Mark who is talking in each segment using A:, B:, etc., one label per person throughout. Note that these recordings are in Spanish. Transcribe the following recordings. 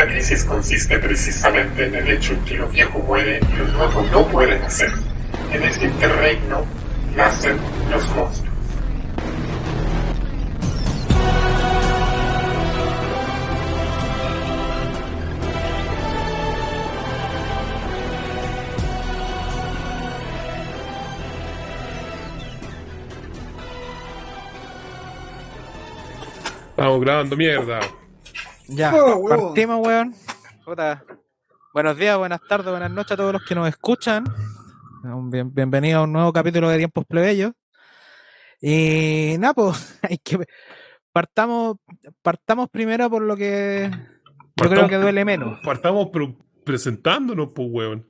A: Esta crisis consiste precisamente en el hecho en que lo viejo muere y lo nuevo no puede nacer. En este interregno nacen los monstruos.
B: Estamos grabando mierda.
C: Ya, partimos, weón. Puta. Buenos días, buenas tardes, buenas noches a todos los que nos escuchan. Bienvenido a un nuevo capítulo de Tiempos Plebeyos. Y nada, pues, partamos primero por lo que yo creo que duele menos.
B: Partamos presentándonos, pues, weón.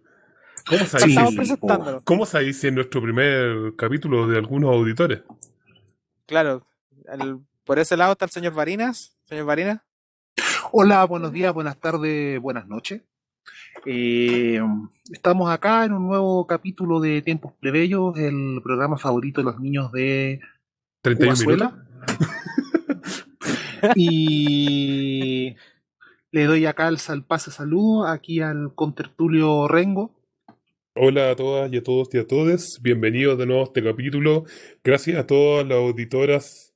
B: ¿Cómo sabéis si es nuestro primer capítulo de algunos auditores?
C: Claro, por ese lado está el señor Varinas. Señor Varinas.
D: Hola, buenos días, buenas tardes, buenas noches. Estamos acá en un nuevo capítulo de Tiempos Plebeyos, el programa favorito de los niños de
B: 31
D: Venezuela. Y le doy acá el pase saludo aquí al contertulio Rengo.
B: Hola a todas y a todos y a todes. Bienvenidos de nuevo a este capítulo. Gracias a todas las auditores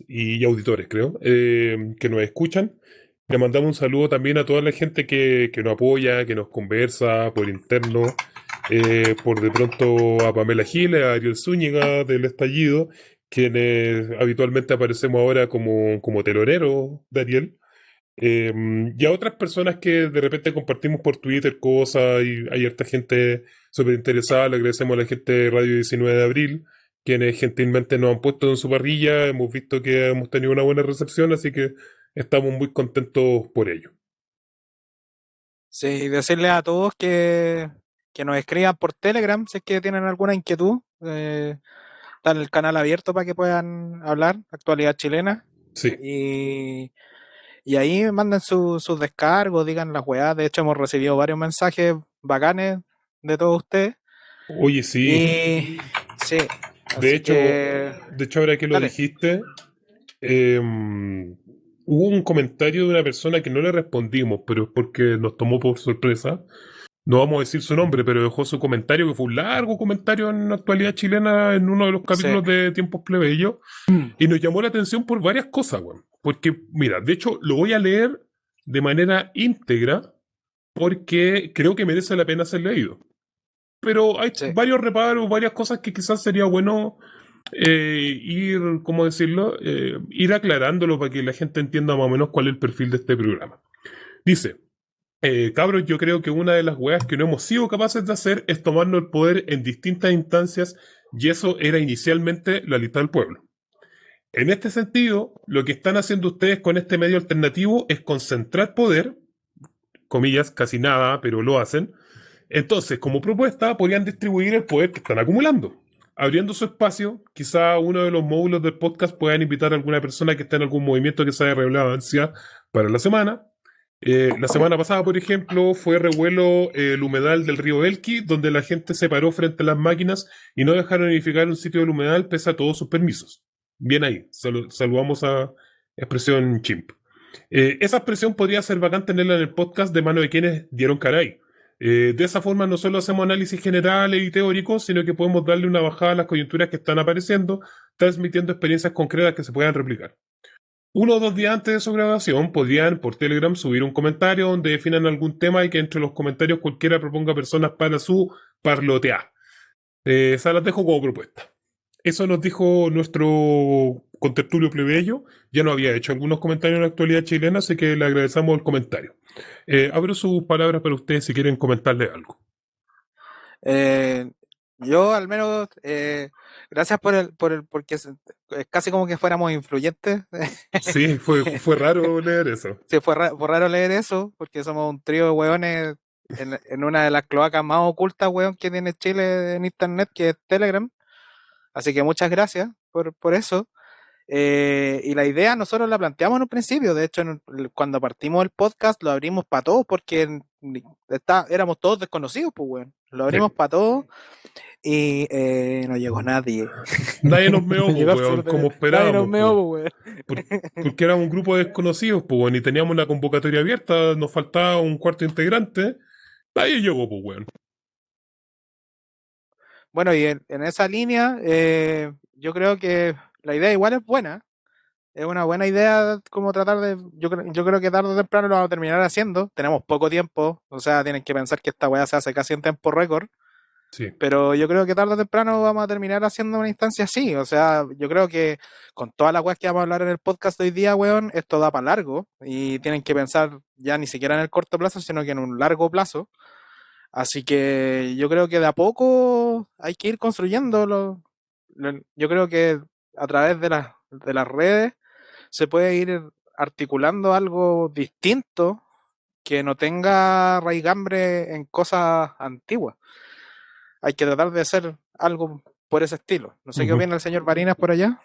B: y auditores, creo, que nos escuchan. Le mandamos un saludo también a toda la gente que nos apoya, que nos conversa por interno, por de pronto a Pamela Giles, a Ariel Zúñiga del Estallido, quienes habitualmente aparecemos ahora como teloneros de Ariel, y a otras personas que de repente compartimos por Twitter cosas, y hay harta gente súper interesada. Le agradecemos a la gente de Radio 19 de Abril, quienes gentilmente nos han puesto en su parrilla. Hemos visto que hemos tenido una buena recepción, así que estamos muy contentos por ello.
C: Sí, decirle a todos que nos escriban por Telegram si es que tienen alguna inquietud. Está el canal abierto para que puedan hablar, actualidad chilena.
B: Sí.
C: Y ahí manden sus descargos, digan las weas. De hecho, hemos recibido varios mensajes bacanes de todos ustedes.
B: Oye, sí.
C: Y sí.
B: De hecho, ahora que lo dijiste, hubo un comentario de una persona que no le respondimos, pero es porque nos tomó por sorpresa. No vamos a decir su nombre, pero dejó su comentario, que fue un largo comentario en la actualidad chilena en uno de los capítulos de Tiempos Plebeyos, y nos llamó la atención por varias cosas, weón. Porque, mira, de hecho, lo voy a leer de manera íntegra porque creo que merece la pena ser leído. Pero hay varios reparos, varias cosas que quizás sería bueno ir, ¿cómo decirlo? Ir aclarándolo para que la gente entienda más o menos cuál es el perfil de este programa. Dice: cabros, yo creo que una de las weas que no hemos sido capaces de hacer es tomarnos el poder en distintas instancias, y eso era inicialmente la lista del pueblo. En este sentido, lo que están haciendo ustedes con este medio alternativo es concentrar poder, comillas, casi nada, pero lo hacen. Entonces, como propuesta, podrían distribuir el poder que están acumulando. Abriendo su espacio, quizá uno de los módulos del podcast puedan invitar a alguna persona que esté en algún movimiento que sea de relevancia para la semana. La semana pasada, por ejemplo, fue revuelo el humedal del río Elqui, donde la gente se paró frente a las máquinas y no dejaron edificar un sitio del humedal pese a todos sus permisos. Bien ahí, saludamos a expresión chimp. Esa expresión podría ser bacán tenerla en el podcast de mano de quienes dieron caray. De esa forma no solo hacemos análisis generales y teóricos, sino que podemos darle una bajada a las coyunturas que están apareciendo, transmitiendo experiencias concretas que se puedan replicar. 1 o 2 días antes de su grabación podrían por Telegram subir un comentario donde definan algún tema y que entre los comentarios cualquiera proponga personas para su parlotear. Esa las dejo como propuesta. Eso nos dijo nuestro contertulio plebeyo. Ya no había hecho algunos comentarios en la actualidad chilena, así que le agradecemos el comentario. Abro sus palabras para ustedes si quieren comentarle algo.
C: Yo al menos, gracias porque es casi como que fuéramos influyentes.
B: Sí, fue raro leer eso.
C: Sí, fue raro leer eso, porque somos un trío de hueones en una de las cloacas más ocultas, hueón, que tiene Chile en internet, que es Telegram. Así que muchas gracias por eso. Y la idea nosotros la planteamos en un principio. De hecho, cuando partimos el podcast lo abrimos para todos, porque éramos todos desconocidos, pues, weón. Lo abrimos para todos y no llegó nadie.
B: Nadie nos meó, weón, como esperábamos.
C: Nadie nos meó, weón.
B: porque éramos un grupo de desconocidos, pues, weón, y teníamos una convocatoria abierta, nos faltaba un cuarto integrante, ahí llegó, pues, weón.
C: Bueno, y en esa línea, yo creo que la idea igual es buena. Es una buena idea como tratar de... Yo creo que tarde o temprano lo vamos a terminar haciendo. Tenemos poco tiempo, o sea, tienen que pensar que esta weá se hace casi en tiempo récord.
B: Sí.
C: Pero yo creo que tarde o temprano vamos a terminar haciendo una instancia así. O sea, yo creo que con todas las weas que vamos a hablar en el podcast hoy día, weón, esto da para largo. Y tienen que pensar ya ni siquiera en el corto plazo, sino que en un largo plazo. Así que yo creo que de a poco hay que ir construyendo. Yo creo que a través de las redes se puede ir articulando algo distinto que no tenga raigambre en cosas antiguas. Hay que tratar de hacer algo por ese estilo. No sé qué opina el señor Barinas por allá.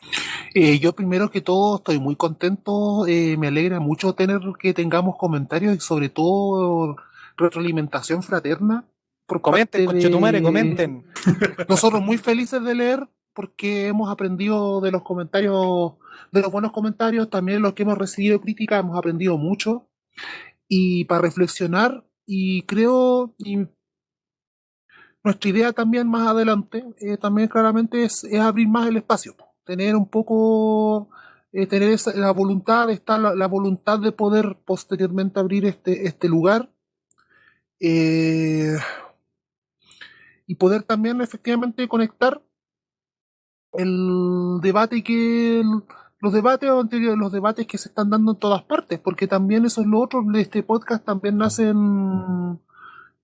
D: Yo primero que todo estoy muy contento, me alegra mucho tener que tengamos comentarios y sobre todo retroalimentación fraterna por
C: Comenten,
D: parte
C: conchetumare,
D: de
C: comenten.
D: nosotros, muy felices de leer porque hemos aprendido de los comentarios, de los buenos comentarios, también los que hemos recibido crítica, hemos aprendido mucho y para reflexionar y creo y nuestra idea también más adelante, también claramente es abrir más el espacio, tener un poco, tener la voluntad, está la voluntad de poder posteriormente abrir este lugar eh, y poder también efectivamente conectar el debate los debates anteriores, los debates que se están dando en todas partes, porque también eso es lo otro de este podcast, también nacen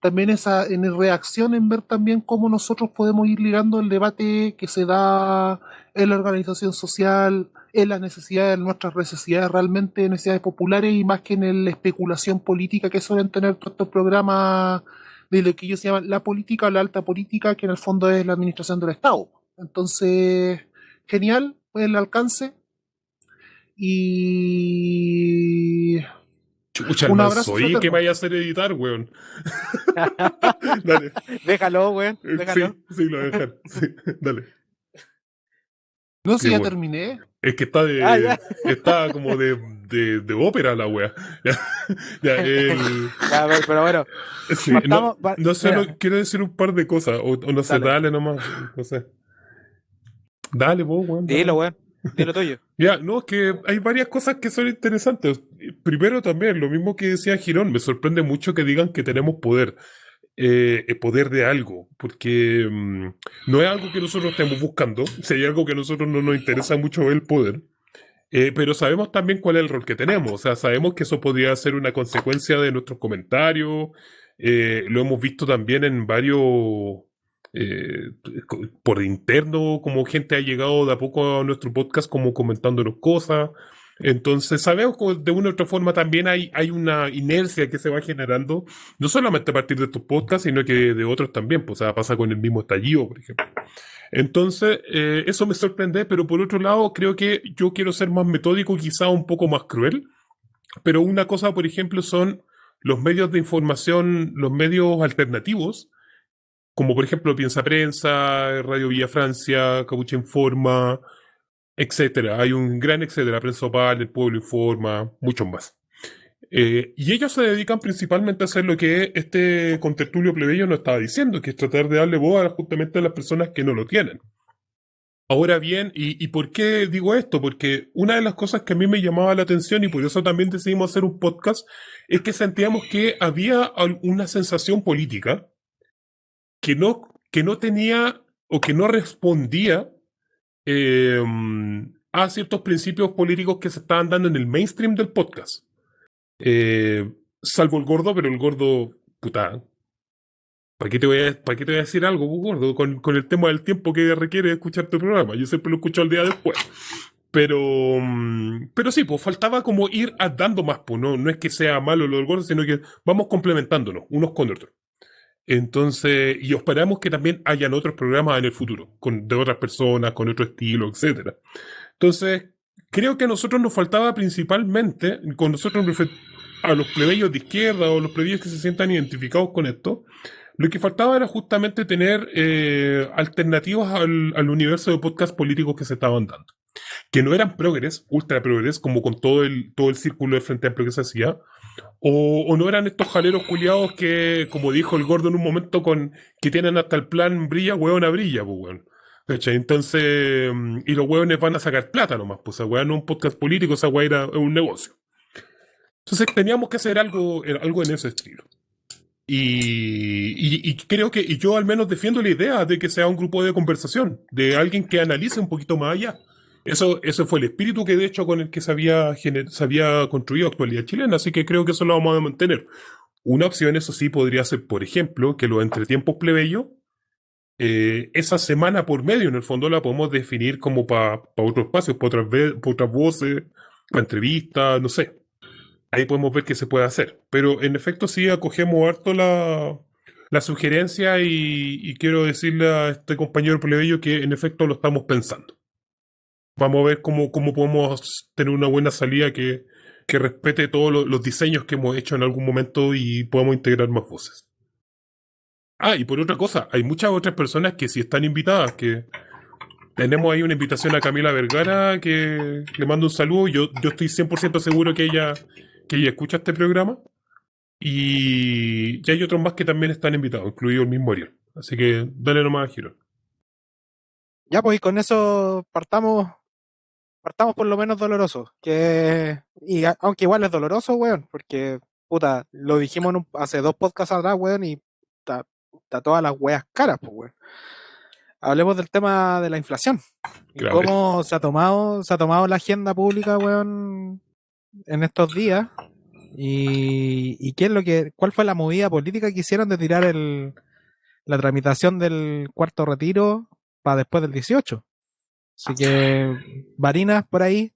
D: también en reacción en ver también cómo nosotros podemos ir ligando el debate que se da en la organización social, en las necesidades, en nuestras necesidades realmente, necesidades populares y más que en la especulación política que suelen tener todos estos programas de lo que ellos llaman la política o la alta política, que en el fondo es la administración del Estado. Entonces, genial, el alcance y
B: Chucha, el
D: un abrazo
B: manso, ¿y qué
D: fraterno.
B: vaya a hacer editar, weón? Dale.
C: Déjalo, weón, déjalo.
B: Sí, lo voy a dejar. Sí, dale.
D: No sé,
B: Qué
D: ya
B: bueno.
D: terminé.
B: Es que está
C: Ya.
B: está como de ópera la wea. Ya,
C: Ya, pero bueno,
B: sí,
C: partamos.
B: no sé,
C: Mira,
B: quiero decir un par de cosas, o no sé,
C: dale.
B: dale nomás, no sé. Dale vos, weón, dale.
C: Dilo, weón. Dilo tuyo.
B: Ya, no, es que hay varias cosas que son interesantes. Primero también, lo mismo que decía Girón, me sorprende mucho que digan que tenemos poder. Poder de algo, porque no es algo que nosotros estemos buscando, si hay algo que a nosotros no nos interesa mucho es el poder, pero sabemos también cuál es el rol que tenemos, o sea, sabemos que eso podría ser una consecuencia de nuestros comentarios, lo hemos visto también en varios, eh, por interno, como gente ha llegado de a poco a nuestro podcast como comentándonos cosas. Entonces sabemos que de una u otra forma también hay una inercia que se va generando, no solamente a partir de estos podcasts, sino que de otros también, pues, o sea, pasa con el mismo estallido, por ejemplo. Entonces, eso me sorprende, pero por otro lado, creo que yo quiero ser más metódico, quizá un poco más cruel, pero una cosa, por ejemplo, son los medios de información, los medios alternativos, como por ejemplo Piensa Prensa, Radio Villa Francia, Capucha Informa, etcétera. Hay un gran etcétera, Prensa Opal, El Pueblo Informa, muchos más. Y ellos se dedican principalmente a hacer lo que este contertulio plebeyo nos estaba diciendo, que es tratar de darle voz justamente a las personas que no lo tienen. Ahora bien, ¿y por qué digo esto? Porque una de las cosas que a mí me llamaba la atención y por eso también decidimos hacer un podcast es que sentíamos que había una sensación política que no tenía o que no respondía eh, a ciertos principios políticos que se estaban dando en el mainstream del podcast. Salvo el gordo, pero el gordo, puta, ¿para qué te voy a decir algo, gordo? Con el tema del tiempo que requiere escuchar tu programa. Yo siempre lo escucho al día después. Pero sí, pues faltaba como ir dando más, pues no es que sea malo lo del gordo, sino que vamos complementándonos unos con otros. Entonces, y esperamos que también hayan otros programas en el futuro, de otras personas, con otro estilo, etcétera. Entonces, creo que a nosotros nos faltaba principalmente, con nosotros a los plebeyos de izquierda o los plebeyos que se sientan identificados con esto, lo que faltaba era justamente tener alternativas al universo de podcast políticos que se estaban dando. que no eran progres, ultra progres, como con todo el círculo de Frente Amplio que se hacía, o no eran estos jaleros culiados que, como dijo el gordo en un momento, que tienen hasta el plan brilla, hueona brilla, pues weón. ¿Cachai? Entonces, y los hueones van a sacar plata nomás, pues esa weá no es un podcast político, esa weá era un negocio. Entonces teníamos que hacer algo en ese estilo. Y creo que, y yo al menos defiendo la idea de que sea un grupo de conversación, de alguien que analice un poquito más allá. Eso fue el espíritu que de hecho con el que se había construido Actualidad Chilena, así que creo que eso lo vamos a mantener. Una opción, eso sí, podría ser, por ejemplo, que los entretiempos plebeyos, esa semana por medio, en el fondo, la podemos definir como para otros espacios, para otras voces, para entrevistas, no sé. Ahí podemos ver qué se puede hacer. Pero en efecto sí acogemos harto la sugerencia y quiero decirle a este compañero plebeyo que en efecto lo estamos pensando. Vamos a ver cómo podemos tener una buena salida que respete todos los diseños que hemos hecho en algún momento y podamos integrar más voces. Ah, y por otra cosa, hay muchas otras personas que sí están invitadas, que tenemos ahí una invitación a Camila Vergara, que le mando un saludo. Yo estoy 100% seguro que ella escucha este programa. Y hay otros más que también están invitados, incluido el mismo Ariel. Así que dale nomás a Giro.
C: Ya, pues, y con eso partamos por lo menos doloroso. Aunque igual es doloroso, weón, porque, puta, lo dijimos hace 2 podcasts atrás, weón, y está todas las weas caras, pues, weón. Hablemos del tema de la inflación. Y
B: Grave.
C: cómo se ha tomado la agenda pública, weón, en estos días. Y cuál fue la movida política que hicieron de tirar la tramitación del cuarto retiro para después del 18. Así que Varinas por ahí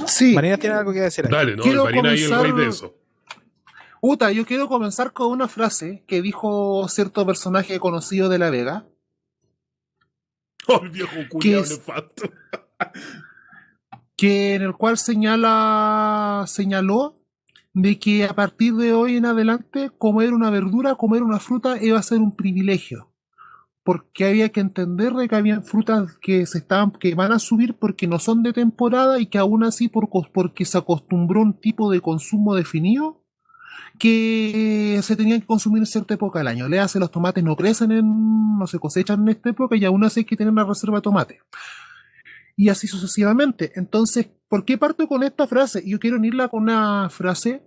D: Sí,
C: Varinas tiene algo que decir ahí.
B: Dale, ¿no?
D: Quiero
B: El Marina ahí el
D: comenzar-
B: rey de eso.
D: Uta, yo quiero comenzar con una frase que dijo cierto personaje conocido de La Vega,
B: Oh, el viejo culiao
D: es?
B: nefasto.
D: que en el cual señaló de que a partir de hoy en adelante comer una verdura, comer una fruta iba a ser un privilegio, porque había que entender de que había frutas que van a subir porque no son de temporada y que aún así porque se acostumbró a un tipo de consumo definido que se tenían que consumir en cierta época del año. Le hace los tomates no no se cosechan en esta época y aún así hay que tener una reserva de tomate. Y así sucesivamente. Entonces, ¿por qué parto con esta frase? Yo quiero unirla con una frase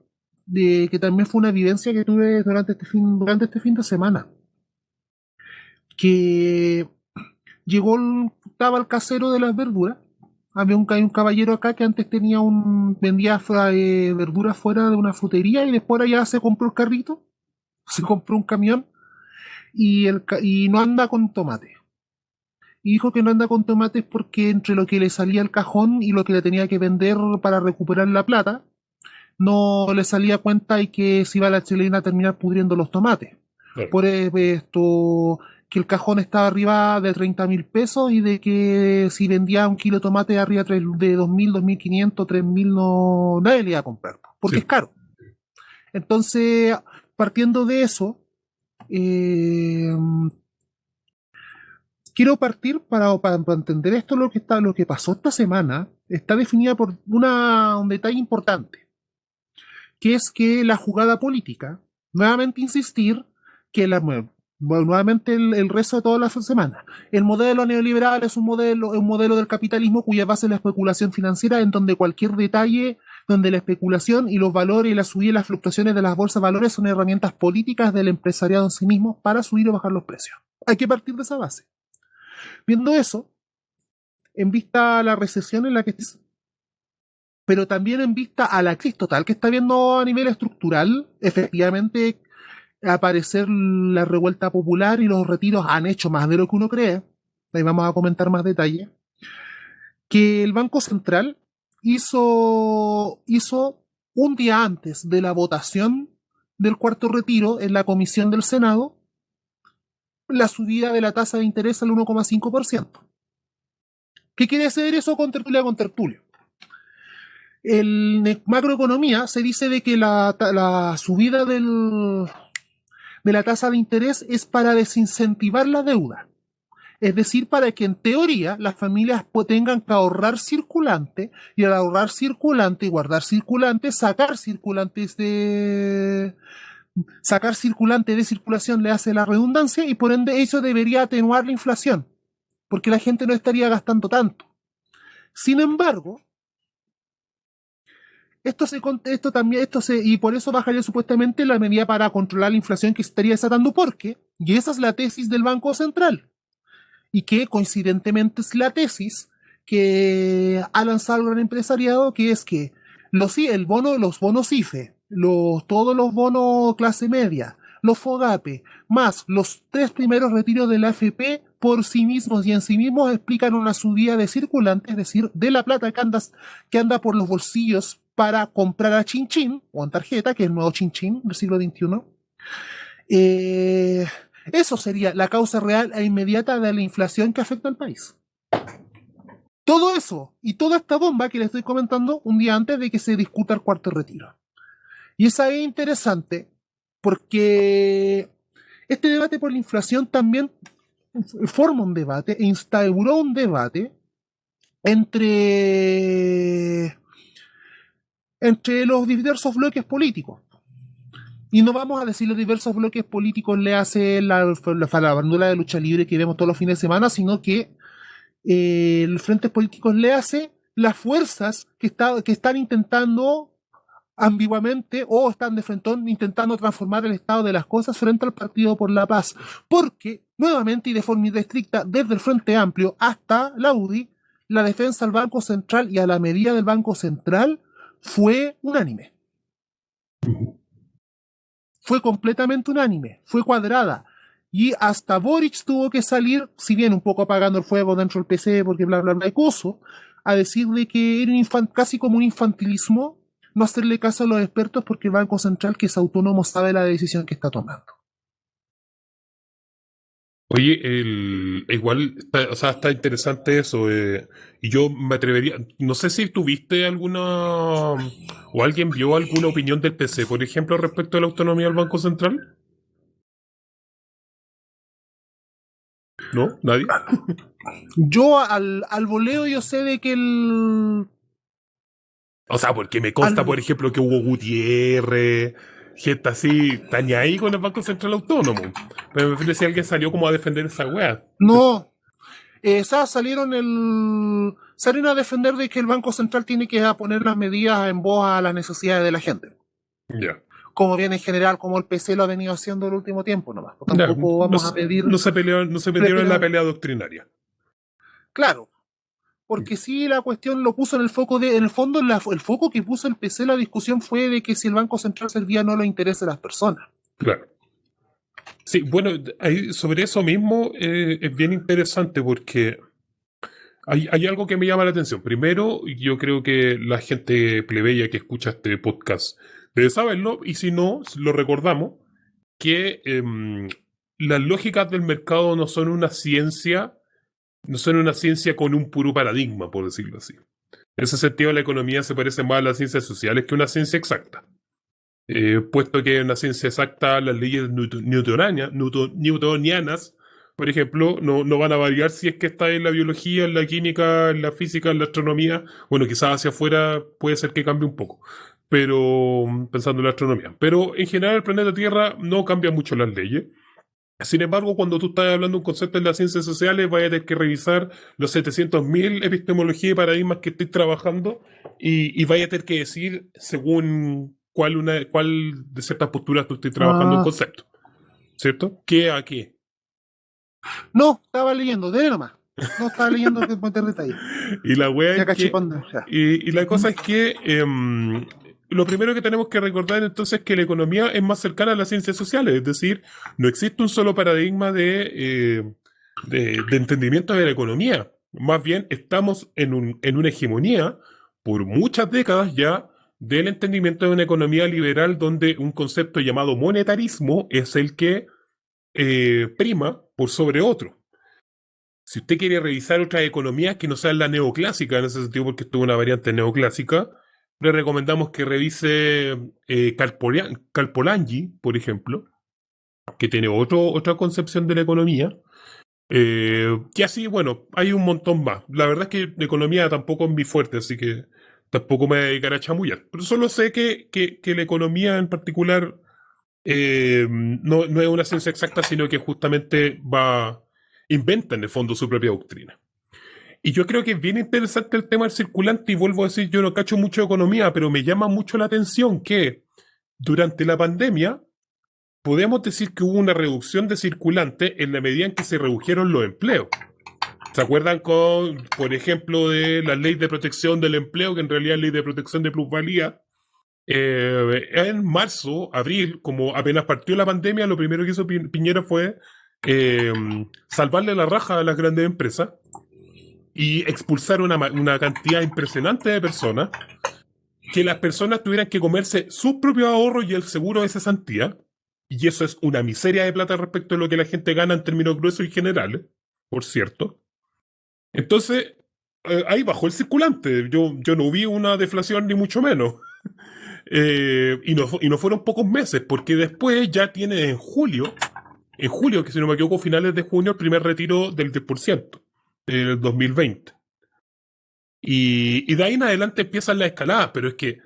D: que también fue una vivencia que tuve durante este fin de semana. Que estaba el casero de las verduras. Hay un caballero acá que antes vendía verduras fuera de una frutería y después allá se compró el carrito, se compró un camión y no anda con tomate. Y dijo que no anda con tomates porque entre lo que le salía el cajón y lo que le tenía que vender para recuperar la plata, no le salía cuenta y que se iba a la chilena a terminar pudriendo los tomates.
B: Claro.
D: Por esto, que el cajón estaba arriba de 30.000 pesos y de que si vendía un kilo de tomate arriba de 2.000, 2.500, 3.000, no, nadie le iba a comprar, porque
B: Sí.
D: es caro. Entonces, partiendo de eso, quiero partir para entender esto, lo que pasó esta semana, está definida por un detalle importante, que es que la jugada política, nuevamente insistir, que nuevamente el resto de toda la semana, el modelo neoliberal es un modelo del capitalismo cuya base es la especulación financiera, en donde cualquier detalle, donde la especulación y los valores y la subida y las fluctuaciones de las bolsas de valores son herramientas políticas del empresariado en sí mismo para subir o bajar los precios. Hay que partir de esa base. Viendo eso, en vista a la recesión en la que pero también en vista a la crisis total que está viendo a nivel estructural, efectivamente aparecer la revuelta popular y los retiros han hecho más de lo que uno cree. Ahí vamos a comentar más detalles. Que el Banco Central hizo un día antes de la votación del cuarto retiro en la comisión del Senado la subida de la tasa de interés al 1,5%. ¿Qué quiere decir eso con tertulio? En macroeconomía se dice de que la subida de la tasa de interés es para desincentivar la deuda. Es decir, para que en teoría las familias tengan que ahorrar circulante, y al ahorrar circulante y guardar circulante, sacar circulante de circulación le hace la redundancia, y por ende eso debería atenuar la inflación, porque la gente no estaría gastando tanto. Sin embargo, y por eso bajaría supuestamente la medida para controlar la inflación que se estaría desatando, porque, y esa es la tesis del Banco Central, y que coincidentemente es la tesis que ha lanzado el gran empresariado, que es que los bonos IFE, todos los bonos clase media, los FOGAPE, más los 3 primeros retiros de la AFP, por sí mismos y en sí mismos explican una subida de circulante, es decir, de la plata que anda por los bolsillos para comprar a Chin Chin, o en tarjeta, que es el nuevo Chin Chin del siglo XXI. Eso sería la causa real e inmediata de la inflación que afecta al país. Todo eso y toda esta bomba que les estoy comentando un día antes de que se discuta el cuarto retiro. Y esa es interesante porque este debate por la inflación también forma un debate e instauró un debate entre los diversos bloques políticos. Y no vamos a decir los diversos bloques políticos le hace la bandera de lucha libre que vemos todos los fines de semana, sino que los frentes políticos le hace las fuerzas que están intentando ambiguamente o están de frentón intentando transformar el estado de las cosas frente al Partido por la Paz. Porque, nuevamente y de forma irrestricta, desde el Frente Amplio hasta la UDI, la defensa al Banco Central y a la medida del Banco Central fue unánime. Fue completamente unánime, fue cuadrada. Y hasta Boric tuvo que salir, si bien un poco apagando el fuego dentro del PC, porque bla, bla, bla, y coso, a decirle que era casi como un infantilismo no hacerle caso a los expertos porque el Banco Central, que es autónomo, sabe la decisión que está tomando.
B: Oye, igual, está interesante eso. Y yo me atrevería, no sé si tuviste alguna, o alguien vio alguna opinión del PC, por ejemplo, respecto a la autonomía del Banco Central. ¿No? ¿Nadie?
D: Yo al voleo yo sé de que
B: O sea, porque me consta, por ejemplo, que Hugo Gutiérrez, gente así, está ni ahí con el Banco Central Autónomo. Pero me refiero si alguien salió como a defender esa weá.
D: No. Salieron a defender de que el Banco Central tiene que poner las medidas en voz a las necesidades de la gente.
B: Ya.
D: Como bien en general, como el PC lo ha venido haciendo el último tiempo nomás. Tampoco vamos a pedir...
B: No se metieron en la pelea doctrinaria.
D: Claro. Porque sí, la cuestión lo puso en el foco en el fondo, el foco que puso el PC la discusión fue de que si el Banco Central servía no los intereses de las personas.
B: Claro. Sí, bueno, sobre eso mismo es bien interesante porque hay algo que me llama la atención. Primero, yo creo que la gente plebeya que escucha este podcast debe saberlo, y si no, lo recordamos, que las lógicas del mercado no son una ciencia con un puro paradigma, por decirlo así. En ese sentido, la economía se parece más a las ciencias sociales que una ciencia exacta. Puesto que en una ciencia exacta las leyes newtonianas, por ejemplo, no van a variar si es que está en la biología, en la química, en la física, en la astronomía. Bueno, quizás hacia afuera puede ser que cambie un poco, pero pensando en la astronomía. Pero en general el planeta Tierra no cambia mucho las leyes. Sin embargo, cuando tú estás hablando de un concepto en las ciencias sociales, vaya a tener que revisar los 700.000 epistemologías y paradigmas que estés trabajando y vaya a tener que decir según cuál de ciertas posturas tú estés trabajando un concepto. ¿Cierto? ¿Qué a qué?
D: No, estaba leyendo, dele nomás. No estaba leyendo que meter detalle.
B: Y la wea
D: Ya
B: es que,
D: cachipondo, ya.
B: y la cosa es que lo primero que tenemos que recordar entonces es que la economía es más cercana a las ciencias sociales, es decir, no existe un solo paradigma de entendimiento de la economía. Más bien estamos en una hegemonía por muchas décadas ya del entendimiento de una economía liberal donde un concepto llamado monetarismo es el que prima por sobre otro. Si usted quiere revisar otras economías que no sean la neoclásica, en ese sentido porque esto es una variante neoclásica, le recomendamos que revise Karpolanyi, por ejemplo, que tiene otra concepción de la economía, Que así, bueno, hay un montón más. La verdad es que la economía tampoco es mi fuerte, así que tampoco me dedicaré a chamullar. Pero solo sé que la economía en particular no es una ciencia exacta, sino que justamente inventa en el fondo su propia doctrina. Y yo creo que es bien interesante el tema del circulante, y vuelvo a decir, yo no cacho mucho de economía, pero me llama mucho la atención que durante la pandemia podemos decir que hubo una reducción de circulante en la medida en que se redujeron los empleos. ¿Se acuerdan por ejemplo, de la ley de protección del empleo, que en realidad es ley de protección de plusvalía? En marzo, abril, como apenas partió la pandemia, lo primero que hizo Piñera fue eh, salvarle la raja a las grandes empresas y expulsar una cantidad impresionante de personas, que las personas tuvieran que comerse sus propios ahorros y el seguro de cesantía, y eso es una miseria de plata respecto a lo que la gente gana en términos gruesos y generales, por cierto. Entonces, ahí bajó el circulante. Yo no vi una deflación ni mucho menos. Y no fueron pocos meses, porque después ya tiene en julio, que si no me equivoco, finales de junio, el primer retiro del 10% del 2020. Y de ahí en adelante empiezan las escaladas, pero es que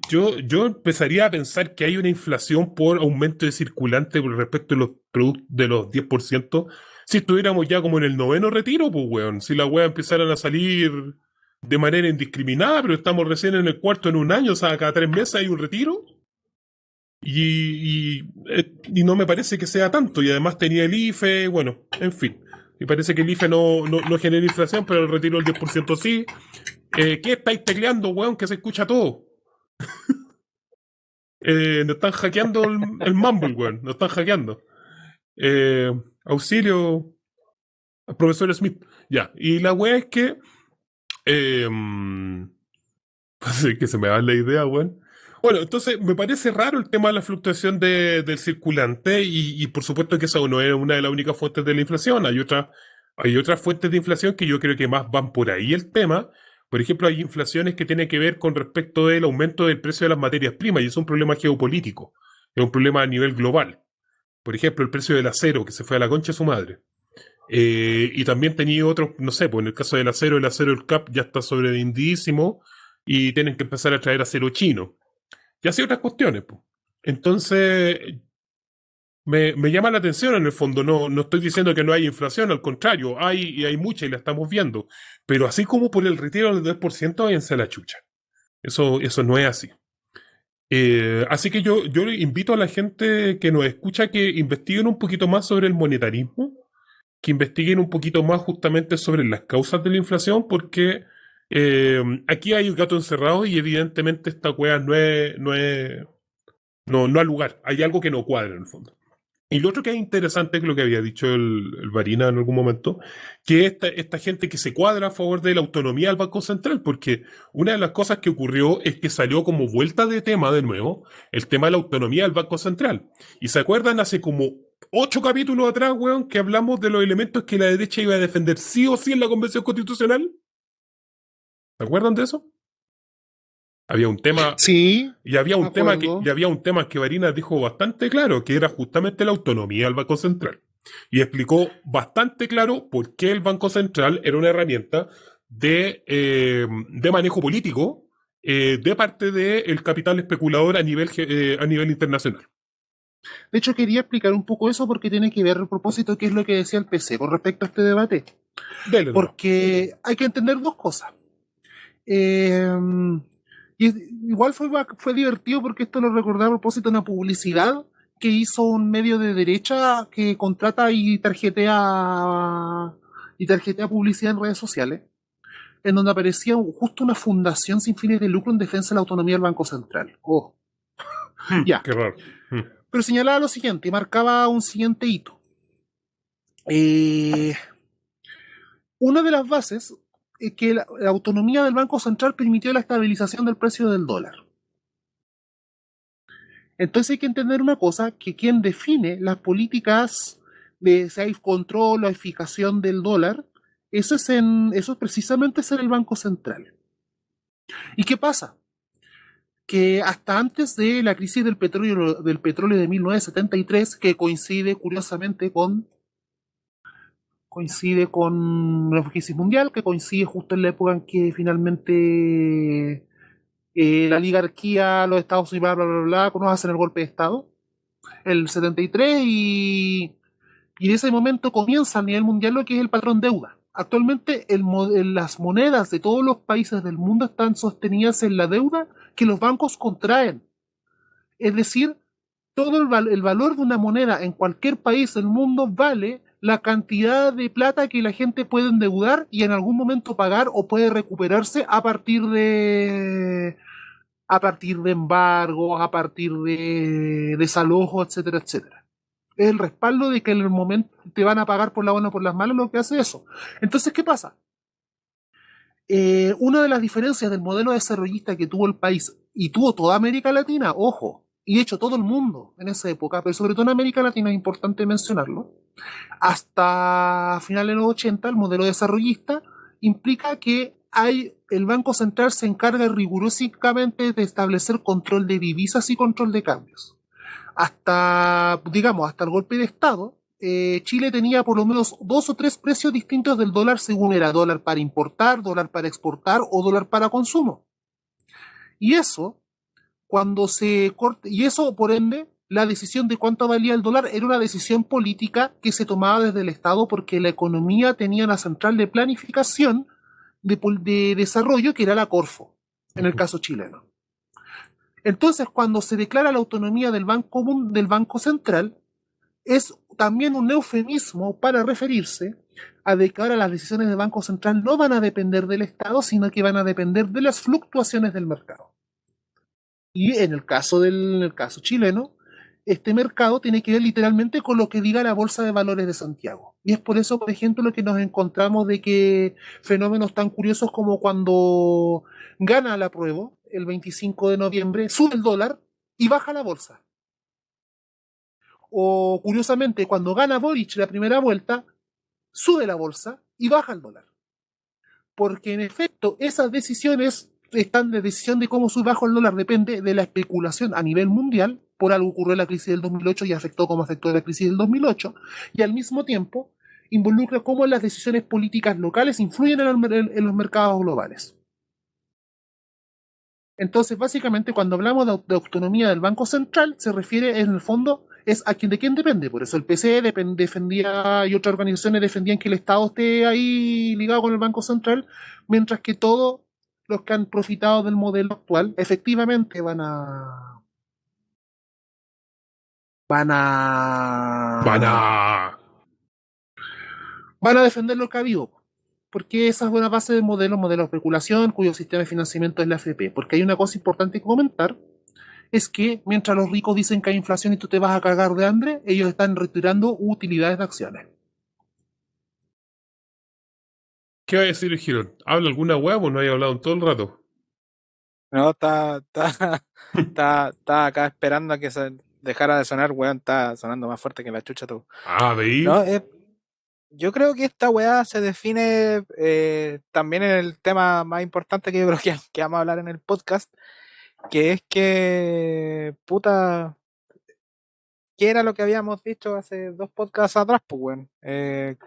B: yo empezaría a pensar que hay una inflación por aumento de circulante respecto de los productos de los 10%, si estuviéramos ya como en el noveno retiro, pues weón, si las weas empezaran a salir de manera indiscriminada, pero estamos recién en el cuarto en un año, o sea, cada 3 meses hay un retiro, y no me parece que sea tanto, y además tenía el IFE, bueno, en fin. Me parece que el IFE no genera inflación, pero el retiro del 10% sí. ¿Qué estáis tecleando, weón? Que se escucha todo. Nos están hackeando el Mumble, weón. Nos están hackeando. Eh, Auxilio, profesor Smith. Ya. Y la weá es que. Pues es que se me va la idea, weón. Bueno, entonces me parece raro el tema de la fluctuación del circulante, y por supuesto que eso no es una de las únicas fuentes de la inflación. Hay otras fuentes de inflación que yo creo que más van por ahí el tema. Por ejemplo, hay inflaciones que tienen que ver con respecto del aumento del precio de las materias primas, y es un problema geopolítico, es un problema a nivel global. Por ejemplo, el precio del acero, que se fue a la concha de su madre. Y también tenía otros, no sé, pues en el caso del acero, el CAP ya está sobrevendidísimo y tienen que empezar a traer acero chino. Y así otras cuestiones, pues. Entonces, me llama la atención en el fondo. No estoy diciendo que no hay inflación, al contrario, hay mucha y la estamos viendo. Pero así como por el retiro del 10%, váyanse a la chucha. Eso no es así. Así que yo le invito a la gente que nos escucha que investiguen un poquito más sobre el monetarismo, que investiguen un poquito más justamente sobre las causas de la inflación, porque aquí hay un gato encerrado y evidentemente esta wea no ha lugar. Hay algo que no cuadra en el fondo. Y lo otro que es interesante es lo que había dicho el Varina en algún momento, que esta gente que se cuadra a favor de la autonomía del Banco Central, porque una de las cosas que ocurrió es que salió como vuelta de tema de nuevo el tema de la autonomía del Banco Central. Y se acuerdan hace como 8 capítulos atrás, weón, que hablamos de los elementos que la derecha iba a defender sí o sí en la Convención Constitucional. ¿Se acuerdan de eso? Había un tema,
D: Sí,
B: y había
D: me
B: un tema que,
D: acuerdo.
B: y había un tema que Varinas dijo bastante claro, que era justamente la autonomía del Banco Central. Y explicó bastante claro por qué el Banco Central era una herramienta de manejo político de parte del capital especulador a nivel internacional.
D: De hecho, quería explicar un poco eso porque tiene que ver a propósito qué es lo que decía el PC con respecto a este debate.
B: Dele nomás.
D: Porque hay que entender dos cosas. Eh, Igual fue divertido porque esto lo recordé a propósito de una publicidad que hizo un medio de derecha que contrata y tarjetea publicidad en redes sociales, en donde aparecía justo una fundación sin fines de lucro en defensa de la autonomía del Banco Central. Oh, ya.
B: Qué raro.
D: Pero señalaba lo siguiente y marcaba un siguiente hito. Eh, una de las bases es que la autonomía del Banco Central permitió la estabilización del precio del dólar. Entonces hay que entender una cosa, que quien define las políticas de safe control o eficacia del dólar, eso es precisamente ser el Banco Central. ¿Y qué pasa? Que hasta antes de la crisis del petróleo de 1973, que coincide curiosamente con coincide con la crisis mundial, que coincide justo en la época en que finalmente la oligarquía, los Estados Unidos, bla, bla, bla, bla, hacen el golpe de Estado, el 73, y en ese momento comienza a nivel mundial lo que es el patrón deuda. Actualmente las monedas de todos los países del mundo están sostenidas en la deuda que los bancos contraen. Es decir, todo el valor de una moneda en cualquier país del mundo vale la cantidad de plata que la gente puede endeudar y en algún momento pagar o puede recuperarse a partir de embargos, a partir de desalojos, etcétera, etcétera. Es el respaldo de que en el momento te van a pagar por la buena o por las malas lo que hace eso. Entonces, ¿qué pasa? Una de las diferencias del modelo desarrollista que tuvo el país y tuvo toda América Latina, ojo, y de hecho todo el mundo en esa época, pero sobre todo en América Latina es importante mencionarlo, hasta finales de los 80 el modelo desarrollista implica que el Banco Central se encarga rigurosamente de establecer control de divisas y control de cambios. Hasta el golpe de Estado, Chile tenía por lo menos 2 o 3 precios distintos del dólar según era dólar para importar, dólar para exportar o dólar para consumo. Y eso, por ende, la decisión de cuánto valía el dólar era una decisión política que se tomaba desde el Estado porque la economía tenía una central de planificación de desarrollo que era la Corfo, en el caso chileno. Entonces, cuando se declara la autonomía del Banco Central, es también un eufemismo para referirse a de que ahora las decisiones del Banco Central no van a depender del Estado, sino que van a depender de las fluctuaciones del mercado. Y en el caso chileno, este mercado tiene que ver literalmente con lo que diga la Bolsa de Valores de Santiago. Y es por eso, por ejemplo, lo que nos encontramos de que fenómenos tan curiosos como cuando gana la prueba, el 25 de noviembre, sube el dólar y baja la bolsa. O, curiosamente, cuando gana Boric la primera vuelta, sube la bolsa y baja el dólar. Porque, en efecto, esas decisiones de decisión de cómo sube bajo el dólar depende de la especulación a nivel mundial. Por algo ocurrió la crisis del 2008 y afectó como afectó la crisis del 2008. Y al mismo tiempo, involucra cómo las decisiones políticas locales influyen en los mercados globales. Entonces, básicamente, cuando hablamos de autonomía del Banco Central, se refiere, en el fondo, es de quién depende. Por eso el PCE defendía y otras organizaciones defendían que el Estado esté ahí ligado con el Banco Central, mientras que todos los que han profitado del modelo actual efectivamente van a defender lo que ha habido. Porque esa es buena base del modelo de especulación, cuyo sistema de financiamiento es la AFP. Porque hay una cosa importante que comentar, es que mientras los ricos dicen que hay inflación y tú te vas a cagar de hambre, ellos están retirando utilidades de acciones.
B: ¿Qué va a decir el Girón? ¿Habla alguna hueá o no haya hablado en todo el rato?
C: No, está acá esperando a que se dejara de sonar, weón. Está sonando más fuerte que la chucha todo.
B: Ah, ¿veis?
C: No, yo creo que esta weá se define también en el tema más importante que yo creo que vamos a hablar en el podcast, que es que, puta, ¿qué era lo que habíamos dicho hace 2 podcasts atrás, pues, weón? ¿Qué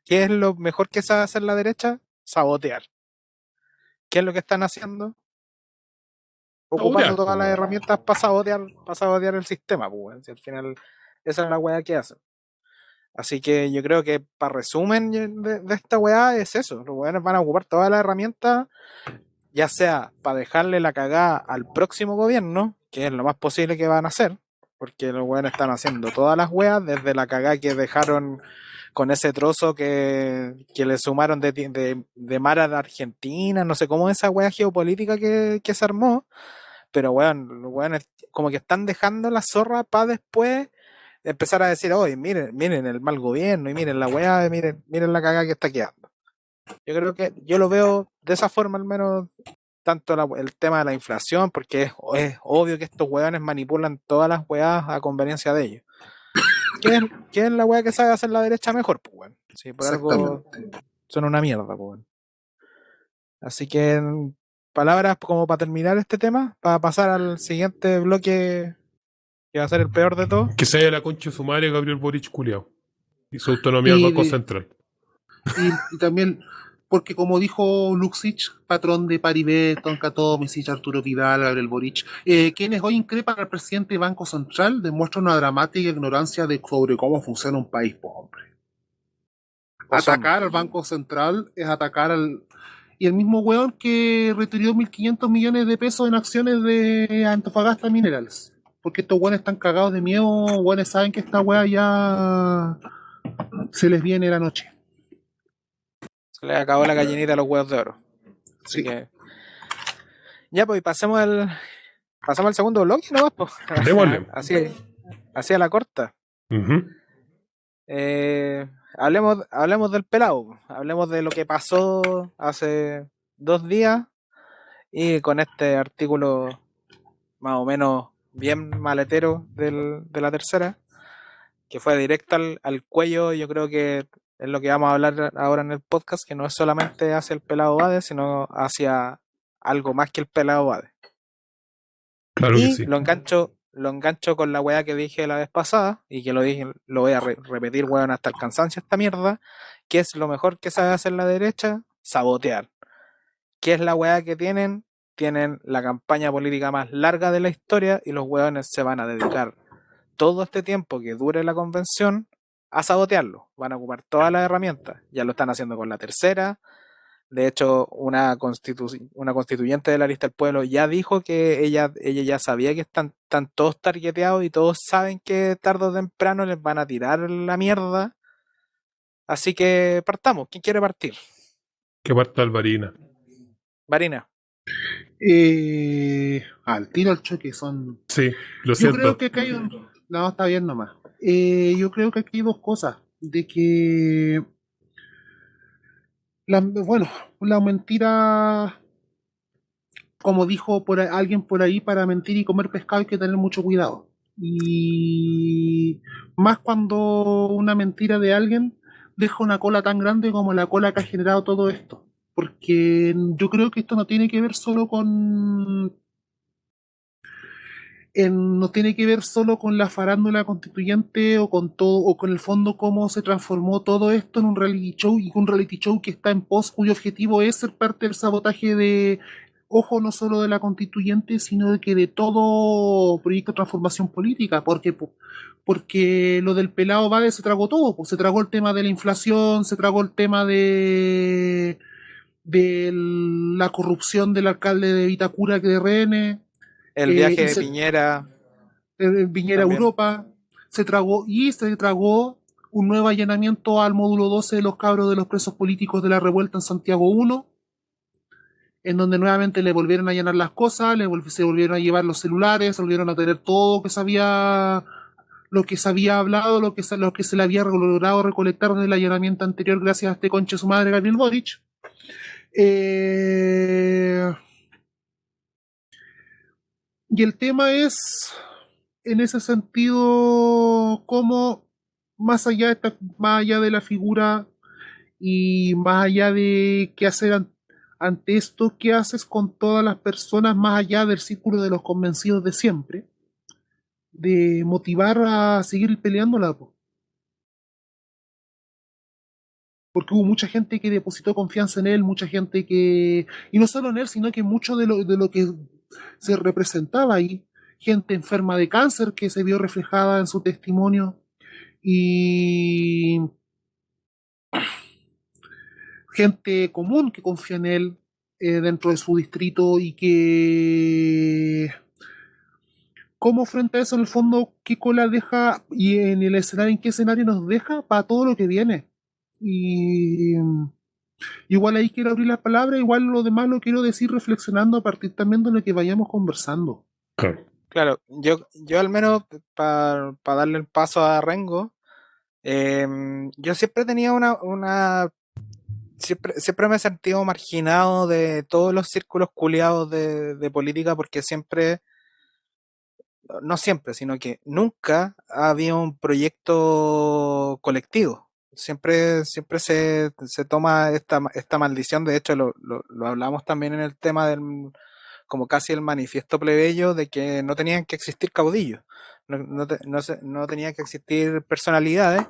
C: es lo mejor que sabe hacer la derecha? Sabotear. ¿Qué es lo que están haciendo? Ocupando todas las herramientas para sabotear el sistema, pues, weón. Si al final esa es la weá que hacen. Así que yo creo que para resumen de esta weá es eso. Los weones van a ocupar todas las herramientas, ya sea para dejarle la cagada al próximo gobierno, que es lo más posible que van a hacer, porque los weones están haciendo todas las weas, desde la cagada que dejaron con ese trozo que le sumaron de mar a Argentina, no sé cómo esa wea geopolítica que se armó, pero weón, los weones como que están dejando la zorra para después empezar a decir, oye, miren el mal gobierno, y miren la weá, miren la cagada que está quedando. Yo creo que yo lo veo de esa forma, al menos, tanto el tema de la inflación, porque es obvio que estos weones manipulan todas las weas a conveniencia de ellos. ¿Qué es la wea que sabe hacer la derecha mejor? Pues, weón. Sí, por algo son una mierda, pues, weón. Así que, palabras como para terminar este tema, para pasar al siguiente bloque, que va a ser el peor de todo.
B: Que se haya la concha de su madre Gabriel Boric culiao. Y su autonomía al Banco Central.
D: Y también, porque como dijo Luxich, patrón de Paribet, Tonka Mesich, Arturo Vidal, Gabriel Boric, quienes hoy increpan al presidente del Banco Central demuestran una dramática ignorancia sobre cómo funciona un país, po, hombre.
C: O son.
D: Atacar al Banco Central es atacar al... Y el mismo weón que retiró 1.500 millones de pesos en acciones de Antofagasta Minerals. Porque estos weones están cagados de miedo, weones saben que esta wea ya se les viene la noche.
C: Se le acabó la gallinita a los huevos de oro. Así
D: Sí.
C: que. Ya, pues, pasemos al segundo bloque, ¿no? Pues.
B: Démosle.
C: Así a la corta.
B: Ujú.
C: Hablemos del pelado. Hablemos de lo que pasó hace 2 días. Y con este artículo más o menos bien maletero de la tercera, que fue directo al cuello. Yo creo que es lo que vamos a hablar ahora en el podcast, que no es solamente hacia el pelado Bade, sino hacia algo más que el pelado Bade.
B: Claro que
C: Y
B: sí.
C: lo engancho con la weá que dije la vez pasada, y que lo voy a repetir, weón, hasta el cansancio esta mierda, que es lo mejor que sabe hacer la derecha: sabotear. ¿Qué es la weá que tienen? Tienen la campaña política más larga de la historia, y los weones se van a dedicar todo este tiempo que dure la convención a sabotearlo. Van a ocupar todas las herramientas. Ya lo están haciendo con la tercera. De hecho, una constituyente de la lista del pueblo ya dijo que ella ya sabía que están todos targeteados, y todos saben que tarde o temprano les van a tirar la mierda. Así que partamos. ¿Quién quiere partir?
B: Que parta Alvarina.
C: Varina.
D: Al tiro al choque son...
B: Sí, lo
D: Yo creo
B: siento.
D: que acá hay un... No, está bien nomás. Yo creo que aquí hay dos cosas. De que... Bueno, la mentira, como dijo alguien por ahí, para mentir y comer pescado hay que tener mucho cuidado. Y más cuando una mentira de alguien deja una cola tan grande como la cola que ha generado todo esto. Porque yo creo que esto no tiene que ver solo con no tiene que ver solo con la farándula constituyente o con todo, o con el fondo cómo se transformó todo esto en un reality show, y un reality show que está en pos, cuyo objetivo es ser parte del sabotaje de, ojo, no solo de la constituyente, sino de que de todo proyecto de transformación política, porque lo del pelado Bade se tragó todo, pues se tragó el tema de la inflación, se tragó el tema de la corrupción del alcalde de Vitacura, que de RN,
C: El viaje
D: y
C: de Piñera
D: Viñera
C: también.
D: Europa, se tragó un nuevo allanamiento al módulo 12 de los cabros de los presos políticos de la revuelta en Santiago 1, en donde nuevamente le volvieron a allanar las cosas, se volvieron a llevar los celulares, se volvieron a tener todo lo que se había hablado, lo que se le había logrado recolectar del allanamiento anterior gracias a este conche su madre Gabriel Boric. Y el tema es, en ese sentido, cómo más allá de la figura y más allá de qué hacer ante esto, qué haces con todas las personas más allá del círculo de los convencidos de siempre, de motivar a seguir peleándola, po. Porque hubo mucha gente que depositó confianza en él, mucha gente que, y no solo en él, sino que mucho de lo que se representaba ahí, gente enferma de cáncer que se vio reflejada en su testimonio, y gente común que confía en él dentro de su distrito, y que cómo frente a eso en el fondo qué cola deja, y en el escenario, en qué escenario nos deja para todo lo que viene. Y igual ahí quiero abrir la palabra, igual lo demás lo quiero decir reflexionando a partir también de lo que vayamos conversando.
B: Claro.
C: Claro, yo al menos para darle el paso a Rengo, yo siempre tenía siempre me he sentido marginado de todos los círculos culiados de política, porque no siempre, sino que nunca ha habido un proyecto colectivo. Siempre se toma esta maldición. De hecho, lo hablamos también en el tema como casi el manifiesto plebeyo, de que no tenían que existir caudillos, no tenían que existir personalidades,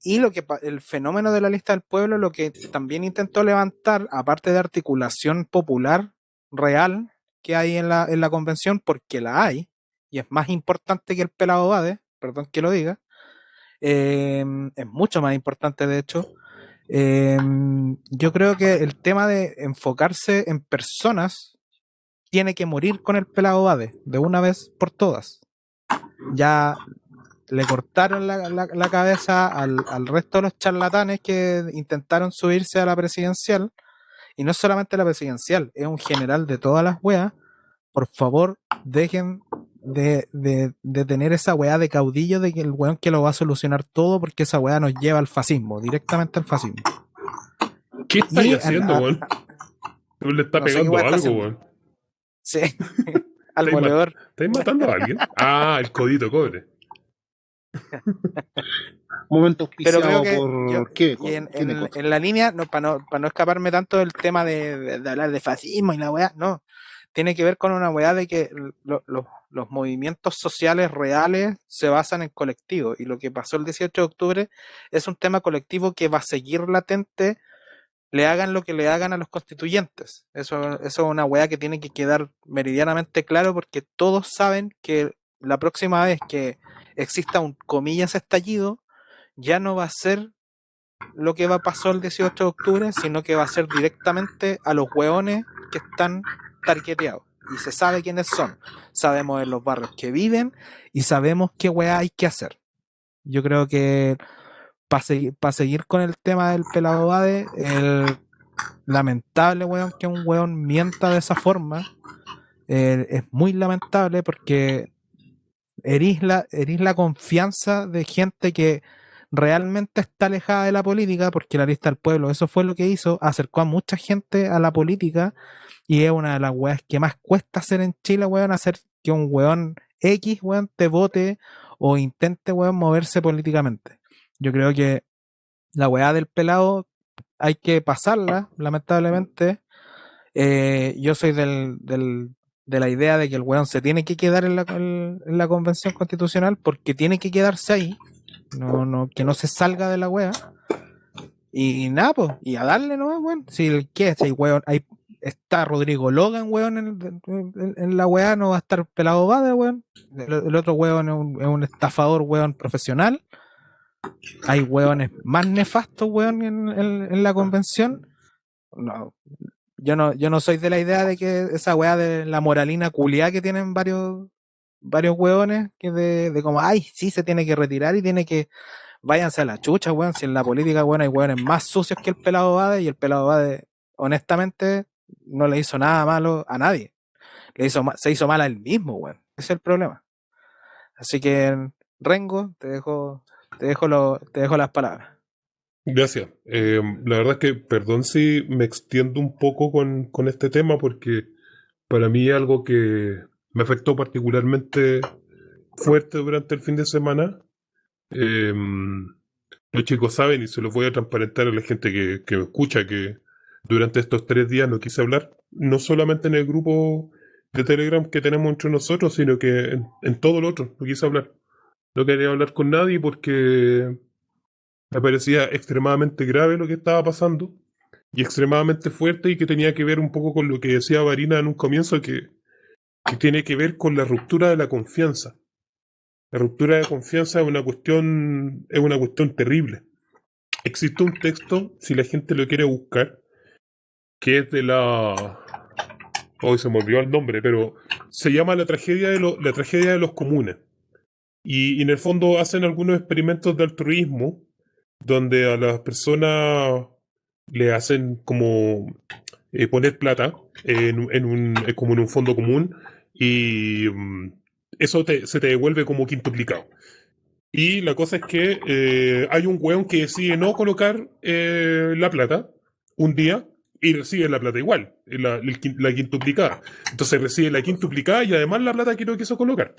C: Y el fenómeno de la lista del pueblo, lo que también intentó levantar, aparte de articulación popular real que hay en la convención, porque la hay, y es más importante que el pelado Bade, perdón que lo diga, es mucho más importante de hecho. Yo creo que el tema de enfocarse en personas tiene que morir con el pelado Bade, de una vez por todas. Ya le cortaron la cabeza al resto de los charlatanes que intentaron subirse a la presidencial, y no solamente la presidencial, es un general de todas las weas. Por favor, dejen de tener esa weá de caudillo de que el weón que lo va a solucionar todo, porque esa weá nos lleva al fascismo, directamente al fascismo.
B: ¿Qué estáis haciendo, weón? Le está
C: no sé
B: pegando
C: está
B: algo,
C: haciendo.
B: weón.
C: Sí, al moledor.
B: ¿Estáis matando a alguien? Ah, el codito cobre.
D: Momento
C: Pero
D: auspiciado
C: creo que
D: por Queveco.
C: y en la línea, para no escaparme tanto del tema de hablar de fascismo y la weá, no. Tiene que ver con una weá de que los movimientos sociales reales se basan en colectivos, y lo que pasó el 18 de octubre es un tema colectivo que va a seguir latente, le hagan lo que le hagan a los constituyentes. Eso es una weá que tiene que quedar meridianamente claro, porque todos saben que la próxima vez que exista un comillas estallido, ya no va a ser lo que pasó el 18 de octubre, sino que va a ser directamente a los hueones que están targeteados. Y se sabe quiénes son. Sabemos en los barrios que viven y sabemos qué hueá hay que hacer. Yo creo que para seguir con el tema del pelado Bade, el lamentable weón que un weón mienta de esa forma, es muy lamentable, porque herís la confianza de gente que realmente está alejada de la política, porque la lista del pueblo, eso fue lo que hizo, acercó a mucha gente a la política, y es una de las weas que más cuesta hacer en Chile, weón, hacer que un weón X, weón, te vote o intente, weón, moverse políticamente. Yo creo que la wea del pelado hay que pasarla, lamentablemente. Yo soy de la idea de que el weón se tiene que quedar en la convención constitucional, porque tiene que quedarse ahí, que no se salga de la wea. Y nada, pues, y a darle, ¿no, weón? Si el que si weón, ahí está Rodrigo Logan, weón, en la wea, no va a estar pelado Bade, weón. El otro weón es un estafador, weón, profesional. Hay weones más nefastos, weón, en la convención. No, yo no soy de la idea de que esa weá de la moralina culiá que tienen varios weones, que de como, ay, sí, se tiene que retirar y tiene que, váyanse a la chucha, weón. Si en la política, weón, hay weones más sucios que el pelado Bade, y el pelado Bade, honestamente, no le hizo nada malo a nadie. Se hizo mal a él mismo, weón. Ese es el problema. Así que, Rengo, te dejo las palabras.
B: Gracias. La verdad es que, perdón si me extiendo un poco con este tema, porque para mí es algo que me afectó particularmente fuerte durante el fin de semana. Los chicos saben, y se los voy a transparentar a la gente que me escucha, que durante estos 3 días no quise hablar, no solamente en el grupo de Telegram que tenemos entre nosotros, sino que en todo lo otro, no quise hablar. No quería hablar con nadie porque me parecía extremadamente grave lo que estaba pasando, y extremadamente fuerte, y que tenía que ver un poco con lo que decía Varina en un comienzo, que tiene que ver con la ruptura de la confianza. La ruptura de confianza es una cuestión terrible. Existe un texto, si la gente lo quiere buscar, que es de la... Hoy se me olvidó el nombre, pero se llama la tragedia de los comunes. Y en el fondo hacen algunos experimentos de altruismo, donde a las personas le hacen como poner plata como en un fondo común, y eso se te devuelve como quintuplicado. Y la cosa es que hay un weón que decide no colocar la plata un día, y recibe la plata igual, la quintuplicada. Entonces recibe la quintuplicada y además la plata que no quiso colocar.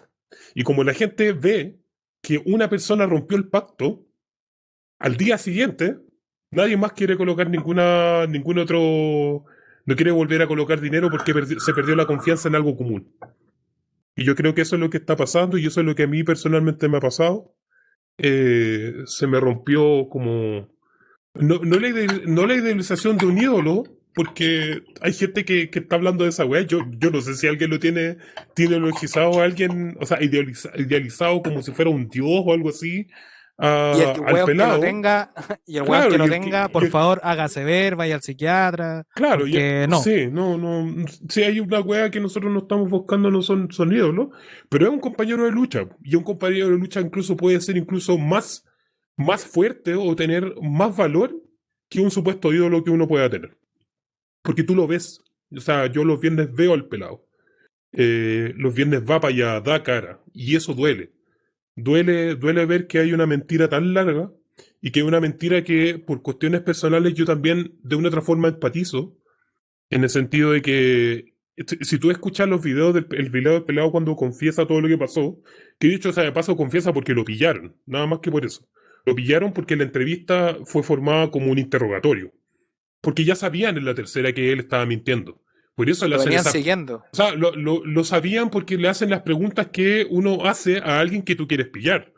B: Y como la gente ve que una persona rompió el pacto, al día siguiente nadie más quiere colocar ningún otro, no quiere volver a colocar dinero, porque se perdió la confianza en algo común. Y yo creo que eso es lo que está pasando, y eso es lo que a mí personalmente me ha pasado. se me rompió como... No la idealización de un ídolo, porque hay gente que está hablando de esa weá. Yo no sé si alguien lo tiene ideologizado a alguien, o sea, idealizado como si fuera un dios o algo así,
C: Y el
B: al
C: weón que lo
B: pelado.
C: tenga, y el weón
B: Claro,
C: que lo
B: y
C: tenga, por favor, hágase ver, vaya al psiquiatra,
B: claro,
C: porque no.
B: sí, no, sí hay una weá que nosotros no estamos buscando, no son ídolos, pero es un compañero de lucha, y un compañero de lucha incluso puede ser incluso más fuerte o tener más valor que un supuesto ídolo que uno pueda tener. Porque tú lo ves, o sea, yo los viernes veo al pelado, los viernes va para allá, da cara, y eso duele. Duele ver que hay una mentira tan larga y que es una mentira que por cuestiones personales yo también de una otra forma empatizo, en el sentido de que si tú escuchas los videos el video del pelado cuando confiesa todo lo que pasó, que dicho sea de paso confiesa porque lo pillaron, nada más que por eso. Lo pillaron porque la entrevista fue formada como un interrogatorio, porque ya sabían en la tercera que él estaba mintiendo. Por eso le
C: Lo
B: hacen
C: venían
B: esa...
C: siguiendo.
B: O sea, lo sabían porque le hacen las preguntas que uno hace a alguien que tú quieres pillar.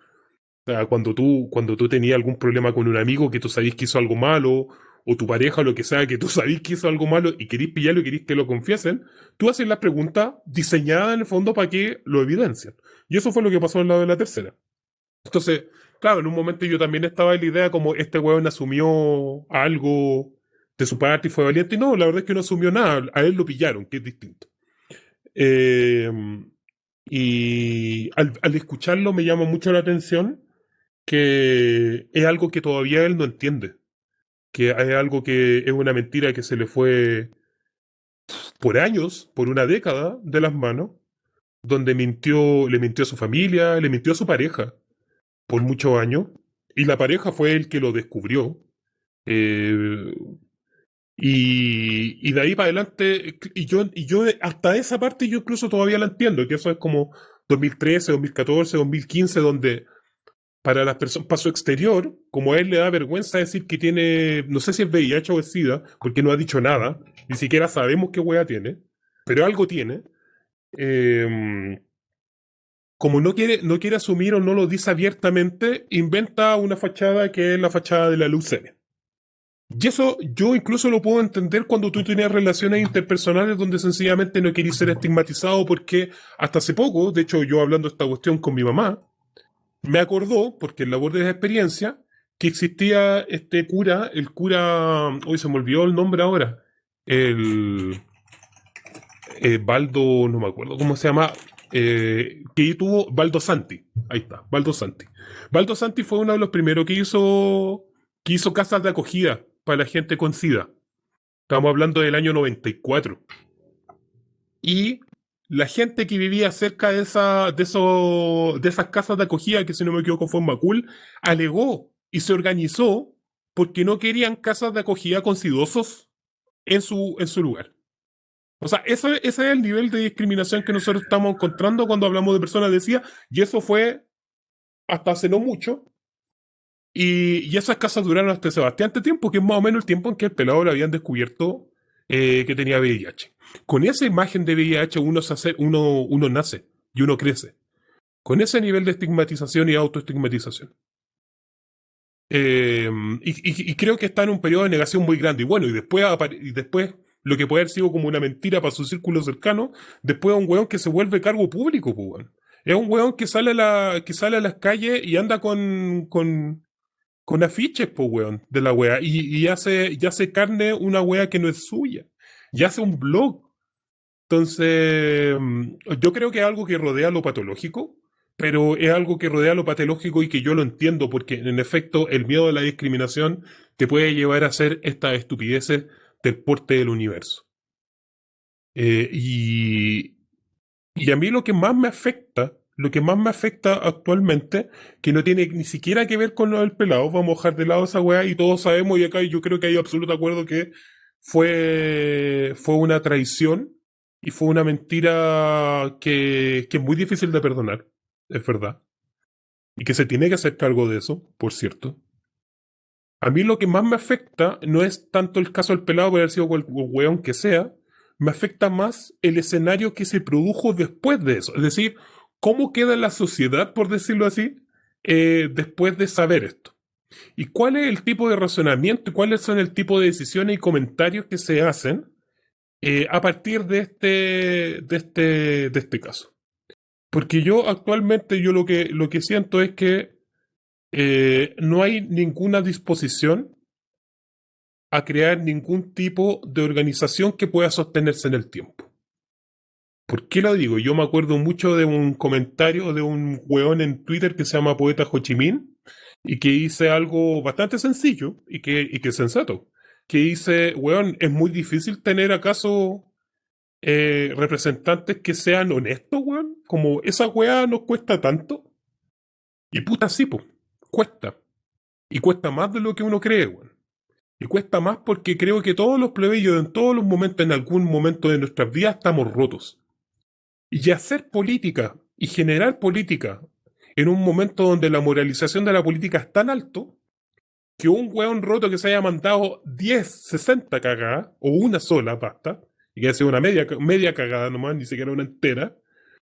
B: O sea, cuando tú tenías algún problema con un amigo que tú sabís que hizo algo malo, o tu pareja o lo que sea, que tú sabís que hizo algo malo y querís pillarlo y querís que lo confiesen, tú haces las preguntas diseñadas en el fondo para que lo evidencien. Y eso fue lo que pasó al lado de la tercera. Entonces, claro, en un momento yo también estaba en la idea como este weón asumió algo de su parte y fue valiente. Y no, la verdad es que no asumió nada. A él lo pillaron, que es distinto. Eh, y al escucharlo me llama mucho la atención que es algo que todavía él no entiende. Que es algo que es una mentira que se le fue por años, por una década de las manos, donde le mintió a su familia, le mintió a su pareja por muchos años, y la pareja fue el que lo descubrió. eh, y de ahí para adelante, y yo hasta esa parte yo incluso todavía la entiendo, que eso es como 2013, 2014, 2015, donde para las personas, para su exterior, como a él le da vergüenza decir que tiene, no sé si es VIH o es SIDA, porque no ha dicho nada, ni siquiera sabemos qué wea tiene, pero algo tiene. eh, Como no quiere asumir o no lo dice abiertamente, inventa una fachada que es la fachada de la leucemia. Y eso yo incluso lo puedo entender cuando tú tienes relaciones interpersonales donde sencillamente no querís ser estigmatizado porque hasta hace poco, de hecho yo hablando de esta cuestión con mi mamá, me acordó, porque en labor de esa experiencia, que existía este cura, el cura, hoy se me olvidó el nombre ahora, el Baldo, no me acuerdo cómo se llama, que tuvo Baldo Santi. Ahí está, Baldo Santi. Baldo Santi fue uno de los primeros que hizo casas de acogida para la gente con SIDA. Estamos hablando del año 94. Y la gente que vivía cerca de esas casas de acogida, que si no me equivoco fue en Macul, alegó y se organizó porque no querían casas de acogida con sidosos en su lugar. O sea, ese es el nivel de discriminación que nosotros estamos encontrando cuando hablamos de personas de SIDA, y eso fue hasta hace no mucho, y esas casas duraron hasta bastante tiempo, que es más o menos el tiempo en que el pelado le habían descubierto que tenía VIH. Con esa imagen de VIH uno nace y uno crece. Con ese nivel de estigmatización y autoestigmatización. Y creo que está en un periodo de negación muy grande. Y bueno, y después lo que puede haber sido como una mentira para su círculo cercano, después es un weón que se vuelve cargo público, pues, weón. Es un weón que sale a las calles y anda con afiches, pues, weón, de la wea. Y hace carne una wea que no es suya. Y hace un blog. Entonces, yo creo que es algo que rodea lo patológico, pero es algo que rodea lo patológico y que yo lo entiendo, porque en efecto el miedo a la discriminación te puede llevar a hacer estas estupideces del porte del universo. Y a mí lo que más me afecta actualmente, que no tiene ni siquiera que ver con lo del pelado, vamos a dejar de lado esa weá y todos sabemos, y acá yo creo que hay absoluto acuerdo que fue una traición y fue una mentira que es muy difícil de perdonar, es verdad. Y que se tiene que hacer cargo de eso, por cierto. A mí lo que más me afecta no es tanto el caso del pelado, por haber sido el weón que sea, me afecta más el escenario que se produjo después de eso. Es decir, cómo queda la sociedad, por decirlo así, después de saber esto? ¿Y cuál es el tipo de razonamiento y cuáles son el tipo de decisiones y comentarios que se hacen a partir de este caso? Porque yo actualmente lo que siento es que no hay ninguna disposición a crear ningún tipo de organización que pueda sostenerse en el tiempo. ¿Por qué lo digo? Yo me acuerdo mucho de un comentario de un weón en Twitter que se llama Poeta Ho Chi Minh y que dice algo bastante sencillo y que sensato. Que dice, weón, es muy difícil tener acaso representantes que sean honestos, weón. Como esa weá nos cuesta tanto. Y puta sí, po, cuesta. Y cuesta más de lo que uno cree, weón. Y cuesta más porque creo que todos los plebeyos en todos los momentos, en algún momento de nuestras vidas, estamos rotos. Y hacer política y generar política en un momento donde la moralización de la política es tan alto que un hueón roto que se haya mandado 10, 60 cagadas, o una sola, basta, y que haya sido una media cagada nomás, ni siquiera una entera,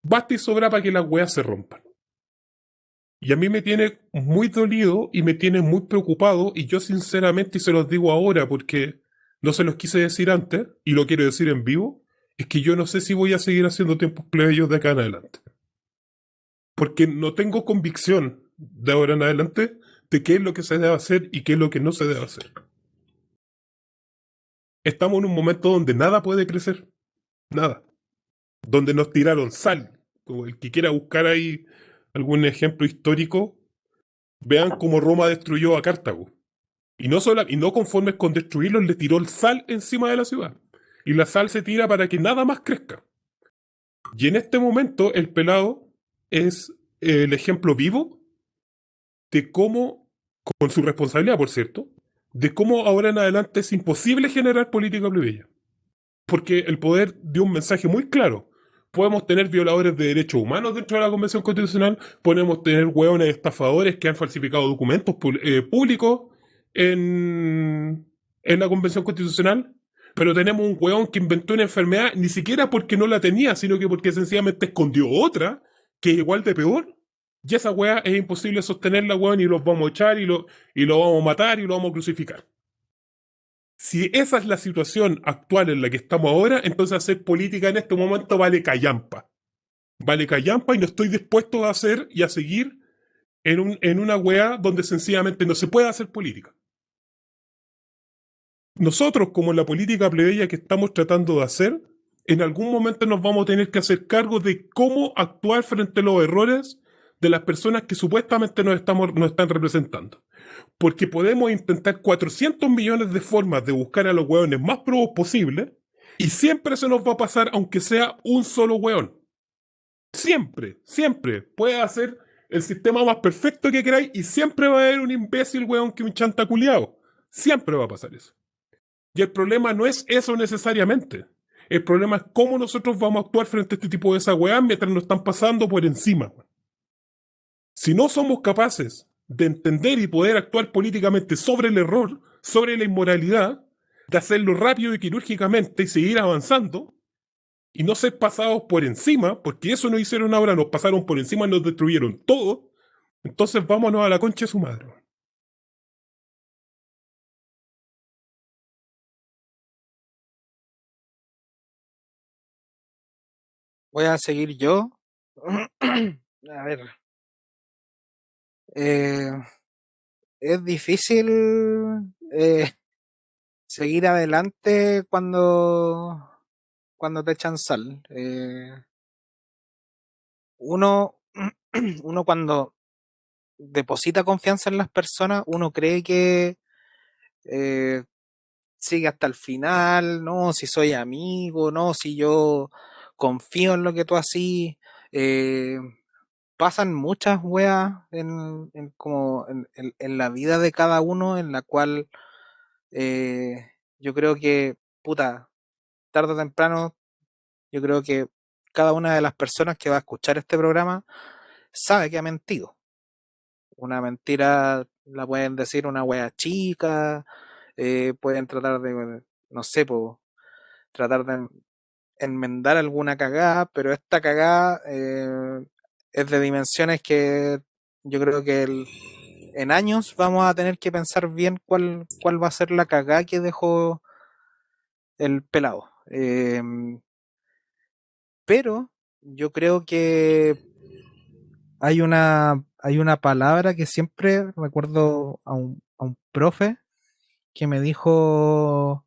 B: basta y sobra para que las weas se rompan. Y a mí me tiene muy dolido y me tiene muy preocupado, y yo sinceramente, y se los digo ahora porque no se los quise decir antes, y lo quiero decir en vivo, es que yo no sé si voy a seguir haciendo tiempos plebeyos de acá en adelante. Porque no tengo convicción de ahora en adelante de qué es lo que se debe hacer y qué es lo que no se debe hacer. Estamos en un momento donde nada puede crecer, nada. Donde nos tiraron sal. Como el que quiera buscar ahí algún ejemplo histórico, vean cómo Roma destruyó a Cartago. Y no conformes con destruirlo, le tiró el sal encima de la ciudad. Y la sal se tira para que nada más crezca. Y en este momento el pelado es el ejemplo vivo de cómo, con su responsabilidad por cierto, de cómo ahora en adelante es imposible generar política plebeya. Porque el poder dio un mensaje muy claro. Podemos tener violadores de derechos humanos dentro de la Convención Constitucional, podemos tener hueones estafadores que han falsificado documentos públicos en la Convención Constitucional, pero tenemos un hueón que inventó una enfermedad ni siquiera porque no la tenía, sino que porque sencillamente escondió otra, que es igual de peor. Y esa hueá es imposible sostenerla, hueón, y los vamos a echar y lo vamos a matar y lo vamos a crucificar. Si esa es la situación actual en la que estamos ahora, entonces hacer política en este momento vale callampa. Vale callampa y no estoy dispuesto a hacer y a seguir en una weá donde sencillamente no se puede hacer política. Nosotros, como la política plebeya que estamos tratando de hacer, en algún momento nos vamos a tener que hacer cargo de cómo actuar frente a los errores de las personas que supuestamente nos están representando. Porque podemos intentar 400 millones de formas de buscar a los hueones más probos posibles y siempre se nos va a pasar aunque sea un solo hueón. Siempre, siempre. Puede hacer el sistema más perfecto que queráis y siempre va a haber un imbécil hueón que un chanta culiao. Siempre va a pasar eso. Y el problema no es eso necesariamente. El problema es cómo nosotros vamos a actuar frente a este tipo de esa weá mientras nos están pasando por encima. Si no somos capaces de entender y poder actuar políticamente sobre el error, sobre la inmoralidad, de hacerlo rápido y quirúrgicamente y seguir avanzando, y no ser pasados por encima, porque eso no hicieron ahora, nos pasaron por encima y nos destruyeron todo, entonces vámonos a la concha de su madre.
C: Voy a seguir yo. A ver. Eh, es difícil eh, seguir adelante cuando te echan sal. Uno, uno cuando deposita confianza en las personas, uno cree que eh, sigue hasta el final, no, si soy amigo, no, si yo confío en lo que tú así. Pasan muchas weas como en la vida de cada uno, en la cual yo creo que, puta, tarde o temprano, yo creo que cada una de las personas que va a escuchar este programa sabe que ha mentido. Una mentira la pueden decir una wea chica, pueden tratar de, no sé, tratar de enmendar alguna cagada, pero esta cagada es de dimensiones que yo creo que en años vamos a tener que pensar bien cuál va a ser la cagada que dejó el pelado. Pero yo creo que hay una palabra que siempre recuerdo a un profe que me dijo: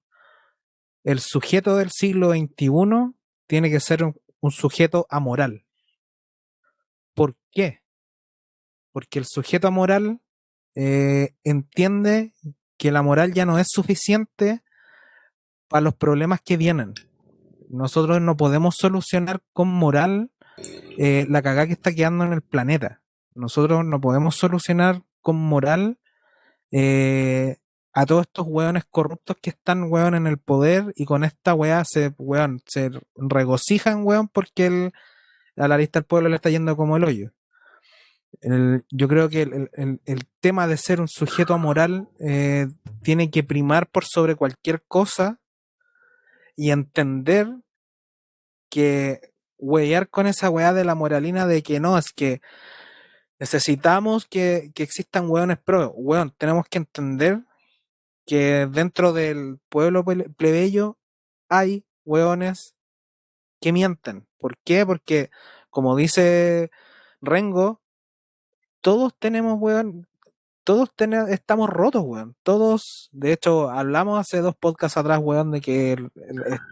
C: el sujeto del siglo XXI tiene que ser un sujeto amoral. ¿Por qué? Porque el sujeto amoral entiende que la moral ya no es suficiente para los problemas que vienen. Nosotros no podemos solucionar con moral la cagada que está quedando en el planeta. Nosotros no podemos solucionar con moral a todos estos hueones corruptos que están, hueón, en el poder, y con esta hueá se regocijan, hueón, porque a la lista del pueblo le está yendo como el hoyo. Yo creo que el tema de ser un sujeto amoral tiene que primar por sobre cualquier cosa, y entender que huear con esa weá de la moralina de que no, es que necesitamos que existan hueones pro. Weón, tenemos que entender que dentro del pueblo plebeyo hay hueones que mienten. ¿Por qué? Porque, como dice Rengo, todos tenemos, weón, estamos rotos, weón. Todos, de hecho, hablamos hace 2 podcasts atrás, weón, de que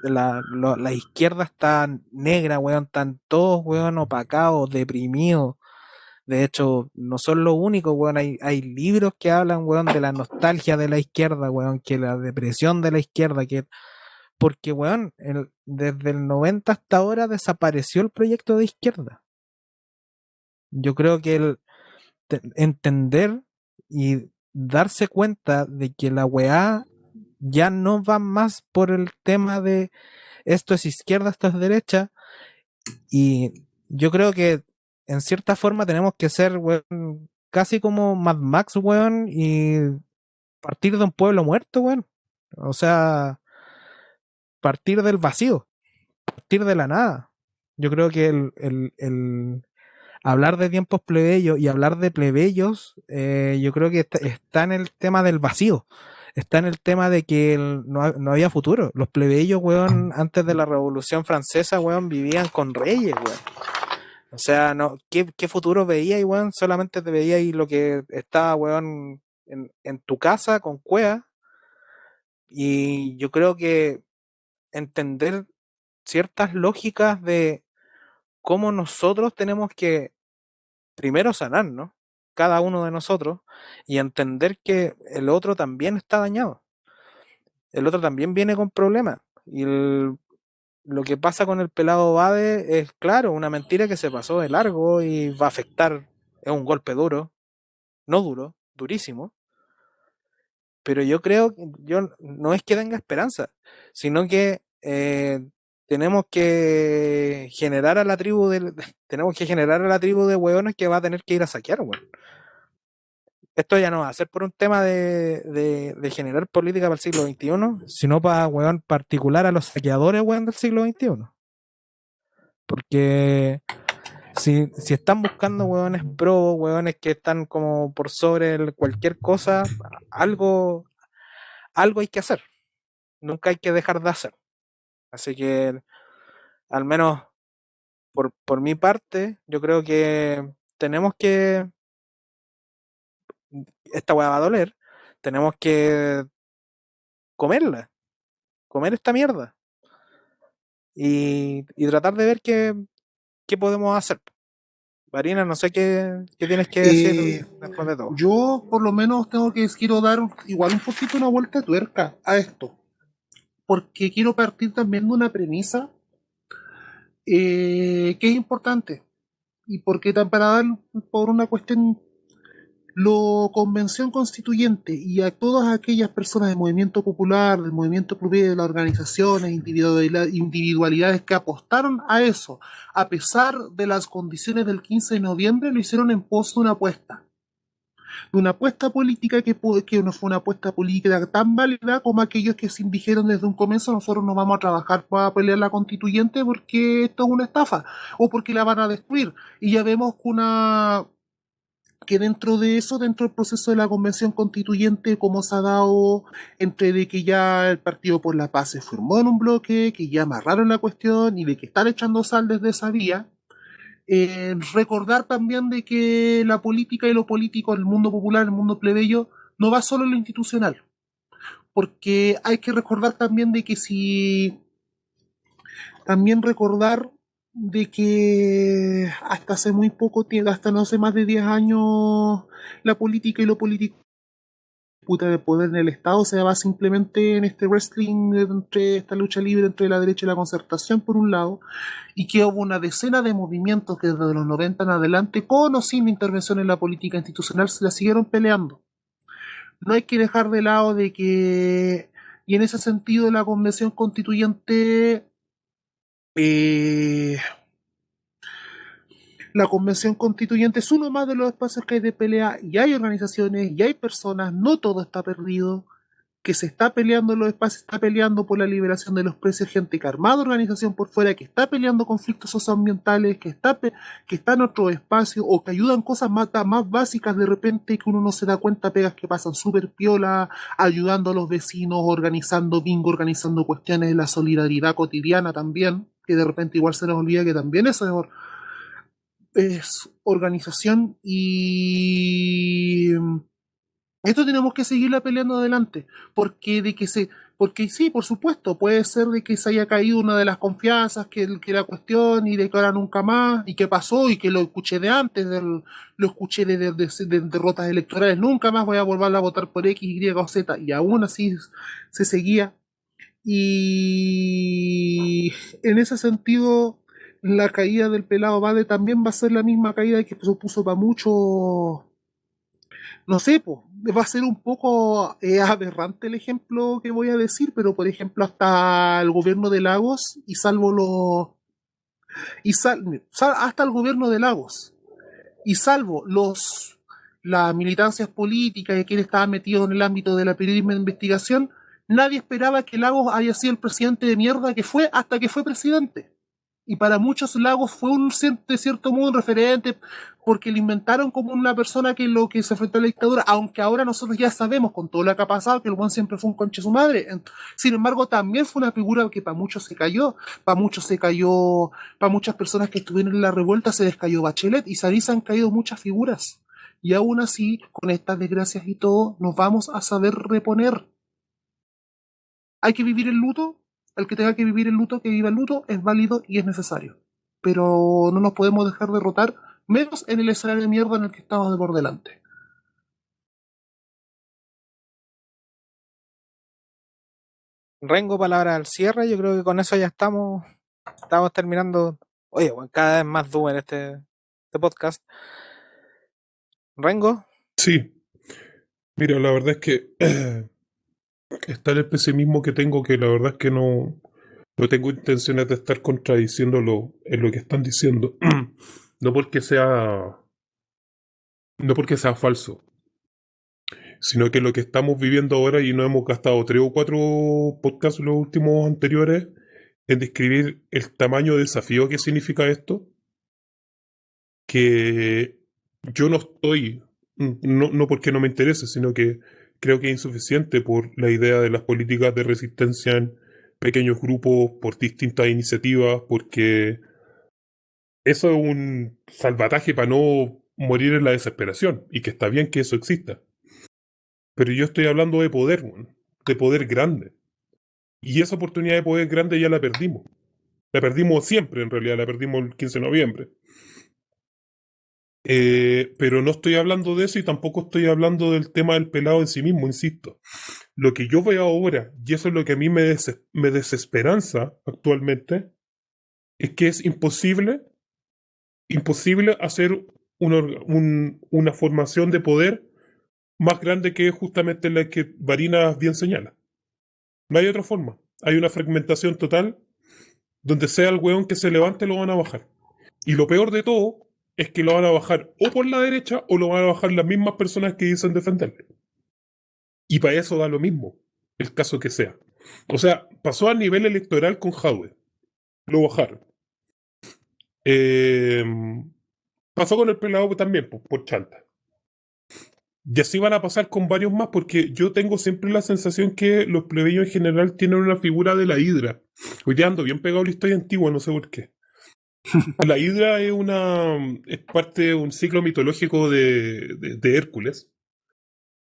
C: la izquierda está negra, weón, están todos, weón, opacados, deprimidos. De hecho, no son los únicos, weón, hay libros que hablan, weón, de la nostalgia de la izquierda, weón, que la depresión de la izquierda, porque, weón, desde el 90 hasta ahora desapareció el proyecto de izquierda. Yo creo que entender y darse cuenta de que la weá ya no va más por el tema de esto es izquierda, esto es derecha, y yo creo que en cierta forma tenemos que ser, weón, casi como Mad Max, weón, y partir de un pueblo muerto, weón. O sea, partir del vacío, partir de la nada. Yo creo que el hablar de tiempos plebeyos y hablar de plebeyos, yo creo que está en el tema del vacío. Está en el tema de que no había futuro. Los plebeyos, weón, antes de la Revolución Francesa, weón, vivían con reyes, weón. O sea, no, ¿qué futuro veías, weón? Solamente te veías lo que estaba, weón, en tu casa con cueva. Y yo creo que entender ciertas lógicas de cómo nosotros tenemos que primero sanar, ¿no? Cada uno de nosotros, y entender que el otro también está dañado. El otro también viene con problemas. Y lo que pasa con el pelado Bade es, claro, una mentira que se pasó de largo y va a afectar. Es un golpe duro, no duro, durísimo. Pero yo creo que no es que tenga esperanza, sino que tenemos que generar a la tribu tenemos que generar a la tribu de hueones que va a tener que ir a saquear, weón. Esto ya no va a ser por un tema de generar política para el siglo XXI, sino para, weón, particular a los saqueadores, weón, del siglo XXI. Porque si están buscando hueones pro, hueones que están como por sobre cualquier cosa, algo hay que hacer. Nunca hay que dejar de hacer. Así que, al menos por mi parte, yo creo que tenemos que, esta hueá va a doler, tenemos que comer esta mierda y tratar de ver qué podemos hacer. Marina, no sé qué tienes que decir después de todo.
D: Yo por lo menos quiero dar igual un poquito una vuelta de tuerca a esto, porque quiero partir también de una premisa que es importante, y porque para dar por una cuestión, lo convención constituyente y a todas aquellas personas del movimiento popular, del movimiento plebeo, de las organizaciones, individualidades que apostaron a eso, a pesar de las condiciones del 15 de noviembre, lo hicieron en pos de una apuesta política que no fue una apuesta política tan válida como aquellos que se dijeron desde un comienzo: nosotros no vamos a trabajar para pelear la constituyente porque esto es una estafa o porque la van a destruir. Y ya vemos que que dentro de eso, dentro del proceso de la convención constituyente, como se ha dado entre de que ya el Partido por la Paz se formó en un bloque, que ya amarraron la cuestión y de que están echando sal desde esa vía, recordar también de que la política y lo político, el mundo popular, el mundo plebeyo, no va solo en lo institucional, porque hay que recordar también de que si también recordar de que hasta hace muy poco tiempo, hasta no hace más de 10 años, la política y lo político disputa de poder en el Estado se daba simplemente en este wrestling, entre esta lucha libre entre la derecha y la concertación por un lado, y que hubo una decena de movimientos que desde los 90 en adelante, con o sin intervención en la política institucional, se la siguieron peleando. No hay que dejar de lado de que, y en ese sentido la convención constituyente la convención constituyente es uno más de los espacios que hay de pelea y hay organizaciones y hay personas, no todo está perdido, que se está peleando en los espacios, está peleando por la liberación de los presos, gente que ha armado organización por fuera, que está peleando conflictos socioambientales, que está en otros espacios o que ayudan cosas más básicas de repente que uno no se da cuenta, pegas que pasan súper piola, ayudando a los vecinos, organizando bingo, organizando cuestiones de la solidaridad cotidiana también, que de repente igual se nos olvida que también eso es organización y esto tenemos que seguirla peleando adelante, porque sí, por supuesto, puede ser de que se haya caído una de las confianzas, que la cuestión y de que ahora nunca más, y que pasó, y que lo escuché de antes, lo escuché de derrotas electorales, nunca más voy a volver a votar por X, Y o Z, y aún así se seguía. Y en ese sentido, la caída del pelado Bade también va a ser la misma caída que supuso para muchos. No sé, po, va a ser un poco aberrante el ejemplo que voy a decir, pero por ejemplo hasta el gobierno de Lagos y salvo los hasta el gobierno de Lagos y salvo los las militancias políticas y quien estaba metido en el ámbito de la periodismo de investigación, nadie esperaba que Lagos haya sido el presidente de mierda que fue hasta que fue presidente. Y para muchos Lagos fue de cierto modo un referente porque lo inventaron como una persona que lo que se enfrentó a la dictadura, aunque ahora nosotros ya sabemos con todo lo que ha pasado que el buen siempre fue un conche su madre. Sin embargo, también fue una figura que para muchos se cayó, para muchas personas que estuvieron en la revuelta se descayó Bachelet y se han caído muchas figuras. Y aún así, con estas desgracias y todo, nos vamos a saber reponer. Hay que vivir el luto. El que tenga que vivir el luto, que viva el luto, es válido y es necesario. Pero no nos podemos dejar derrotar, menos en el escenario de mierda en el que estamos de por delante.
C: Rengo, palabra al cierre. Yo creo que con eso ya estamos terminando. Oye, bueno, cada vez más dúo en este podcast. Rengo.
B: Sí, mira, la verdad es que está el pesimismo que tengo, que la verdad es que no tengo intenciones de estar contradiciéndolo en lo que están diciendo. No porque sea falso, sino que lo que estamos viviendo ahora, y no hemos gastado 3 o 4 podcasts los últimos anteriores en describir el tamaño de desafío que significa esto, que yo no estoy, no porque no me interese, sino que creo que es insuficiente por la idea de las políticas de resistencia en pequeños grupos, por distintas iniciativas, porque eso es un salvataje para no morir en la desesperación, y que está bien que eso exista. Pero yo estoy hablando de poder, de poder grande. Y esa oportunidad de poder grande ya la perdimos. La perdimos siempre, en realidad, la perdimos el 15 de noviembre. Pero no estoy hablando de eso y tampoco estoy hablando del tema del pelado en sí mismo, insisto. Lo que yo veo ahora, y eso es lo que a mí me desesperanza actualmente, es que es imposible hacer una formación de poder más grande que justamente la que Varinas bien señala. No hay otra forma. Hay una fragmentación total donde sea el weón que se levante lo van a bajar. Y lo peor de todo es que lo van a bajar o por la derecha o lo van a bajar las mismas personas que dicen defenderle. Y para eso da lo mismo, el caso que sea. O sea, pasó a nivel electoral con Jadwe. Lo bajaron. Pasó con el pelado también, por chanta. Y así van a pasar con varios más, porque yo tengo siempre la sensación que los plebeyos en general tienen una figura de la hidra. Hoy día ando bien pegado a la historia antigua, no sé por qué. La hidra es parte de un ciclo mitológico de Hércules.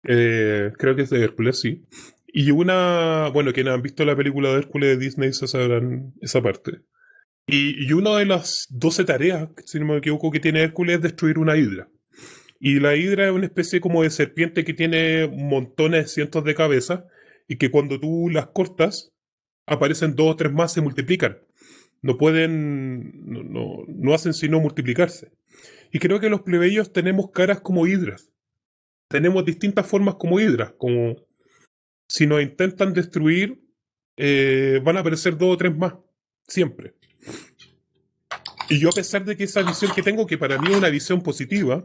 B: Creo que es de Hércules, sí. Y bueno, quienes han visto la película de Hércules de Disney se sabrán esa parte. Y una de las 12 tareas, si no me equivoco, que tiene Hércules es destruir una hidra. Y la hidra es una especie como de serpiente que tiene montones, cientos de cabezas, y que cuando tú las cortas, aparecen 2 o 3 más, se multiplican. No hacen sino multiplicarse. Y creo que los plebeyos tenemos caras como hidras. Tenemos distintas formas como hidras, como si nos intentan destruir, van a aparecer 2 o 3 más, siempre. Y yo, a pesar de que esa visión que tengo, que para mí es una visión positiva,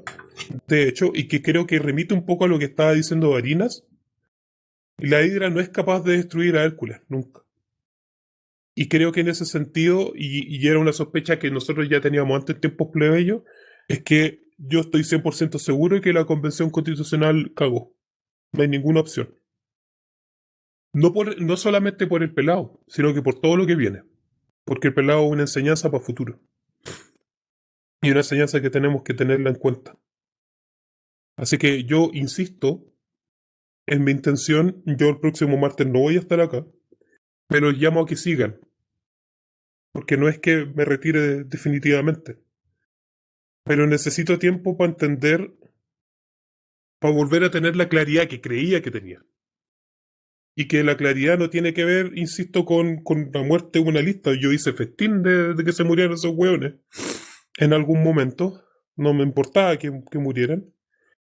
B: de hecho, y que creo que remite un poco a lo que estaba diciendo Varinas, la hidra no es capaz de destruir a Hércules, nunca. Y creo que en ese sentido, y era una sospecha que nosotros ya teníamos antes en tiempos plebeyos, es que yo estoy 100% seguro de que la Convención Constitucional cagó. No hay ninguna opción. No solamente por el pelado, sino que por todo lo que viene. Porque el pelado es una enseñanza para el futuro. Y una enseñanza que tenemos que tenerla en cuenta. Así que yo insisto en mi intención. Yo el próximo martes no voy a estar acá, pero llamo a que sigan. Porque no es que me retire definitivamente. Pero necesito tiempo para entender, para volver a tener la claridad que creía que tenía. Y que la claridad no tiene que ver, insisto, con la muerte de una lista. Yo hice festín de que se murieran esos hueones en algún momento. No me importaba que murieran.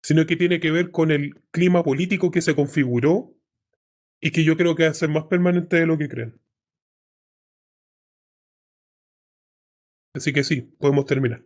B: Sino que tiene que ver con el clima político que se configuró y que yo creo que va a ser más permanente de lo que creen. Así que sí, podemos terminar.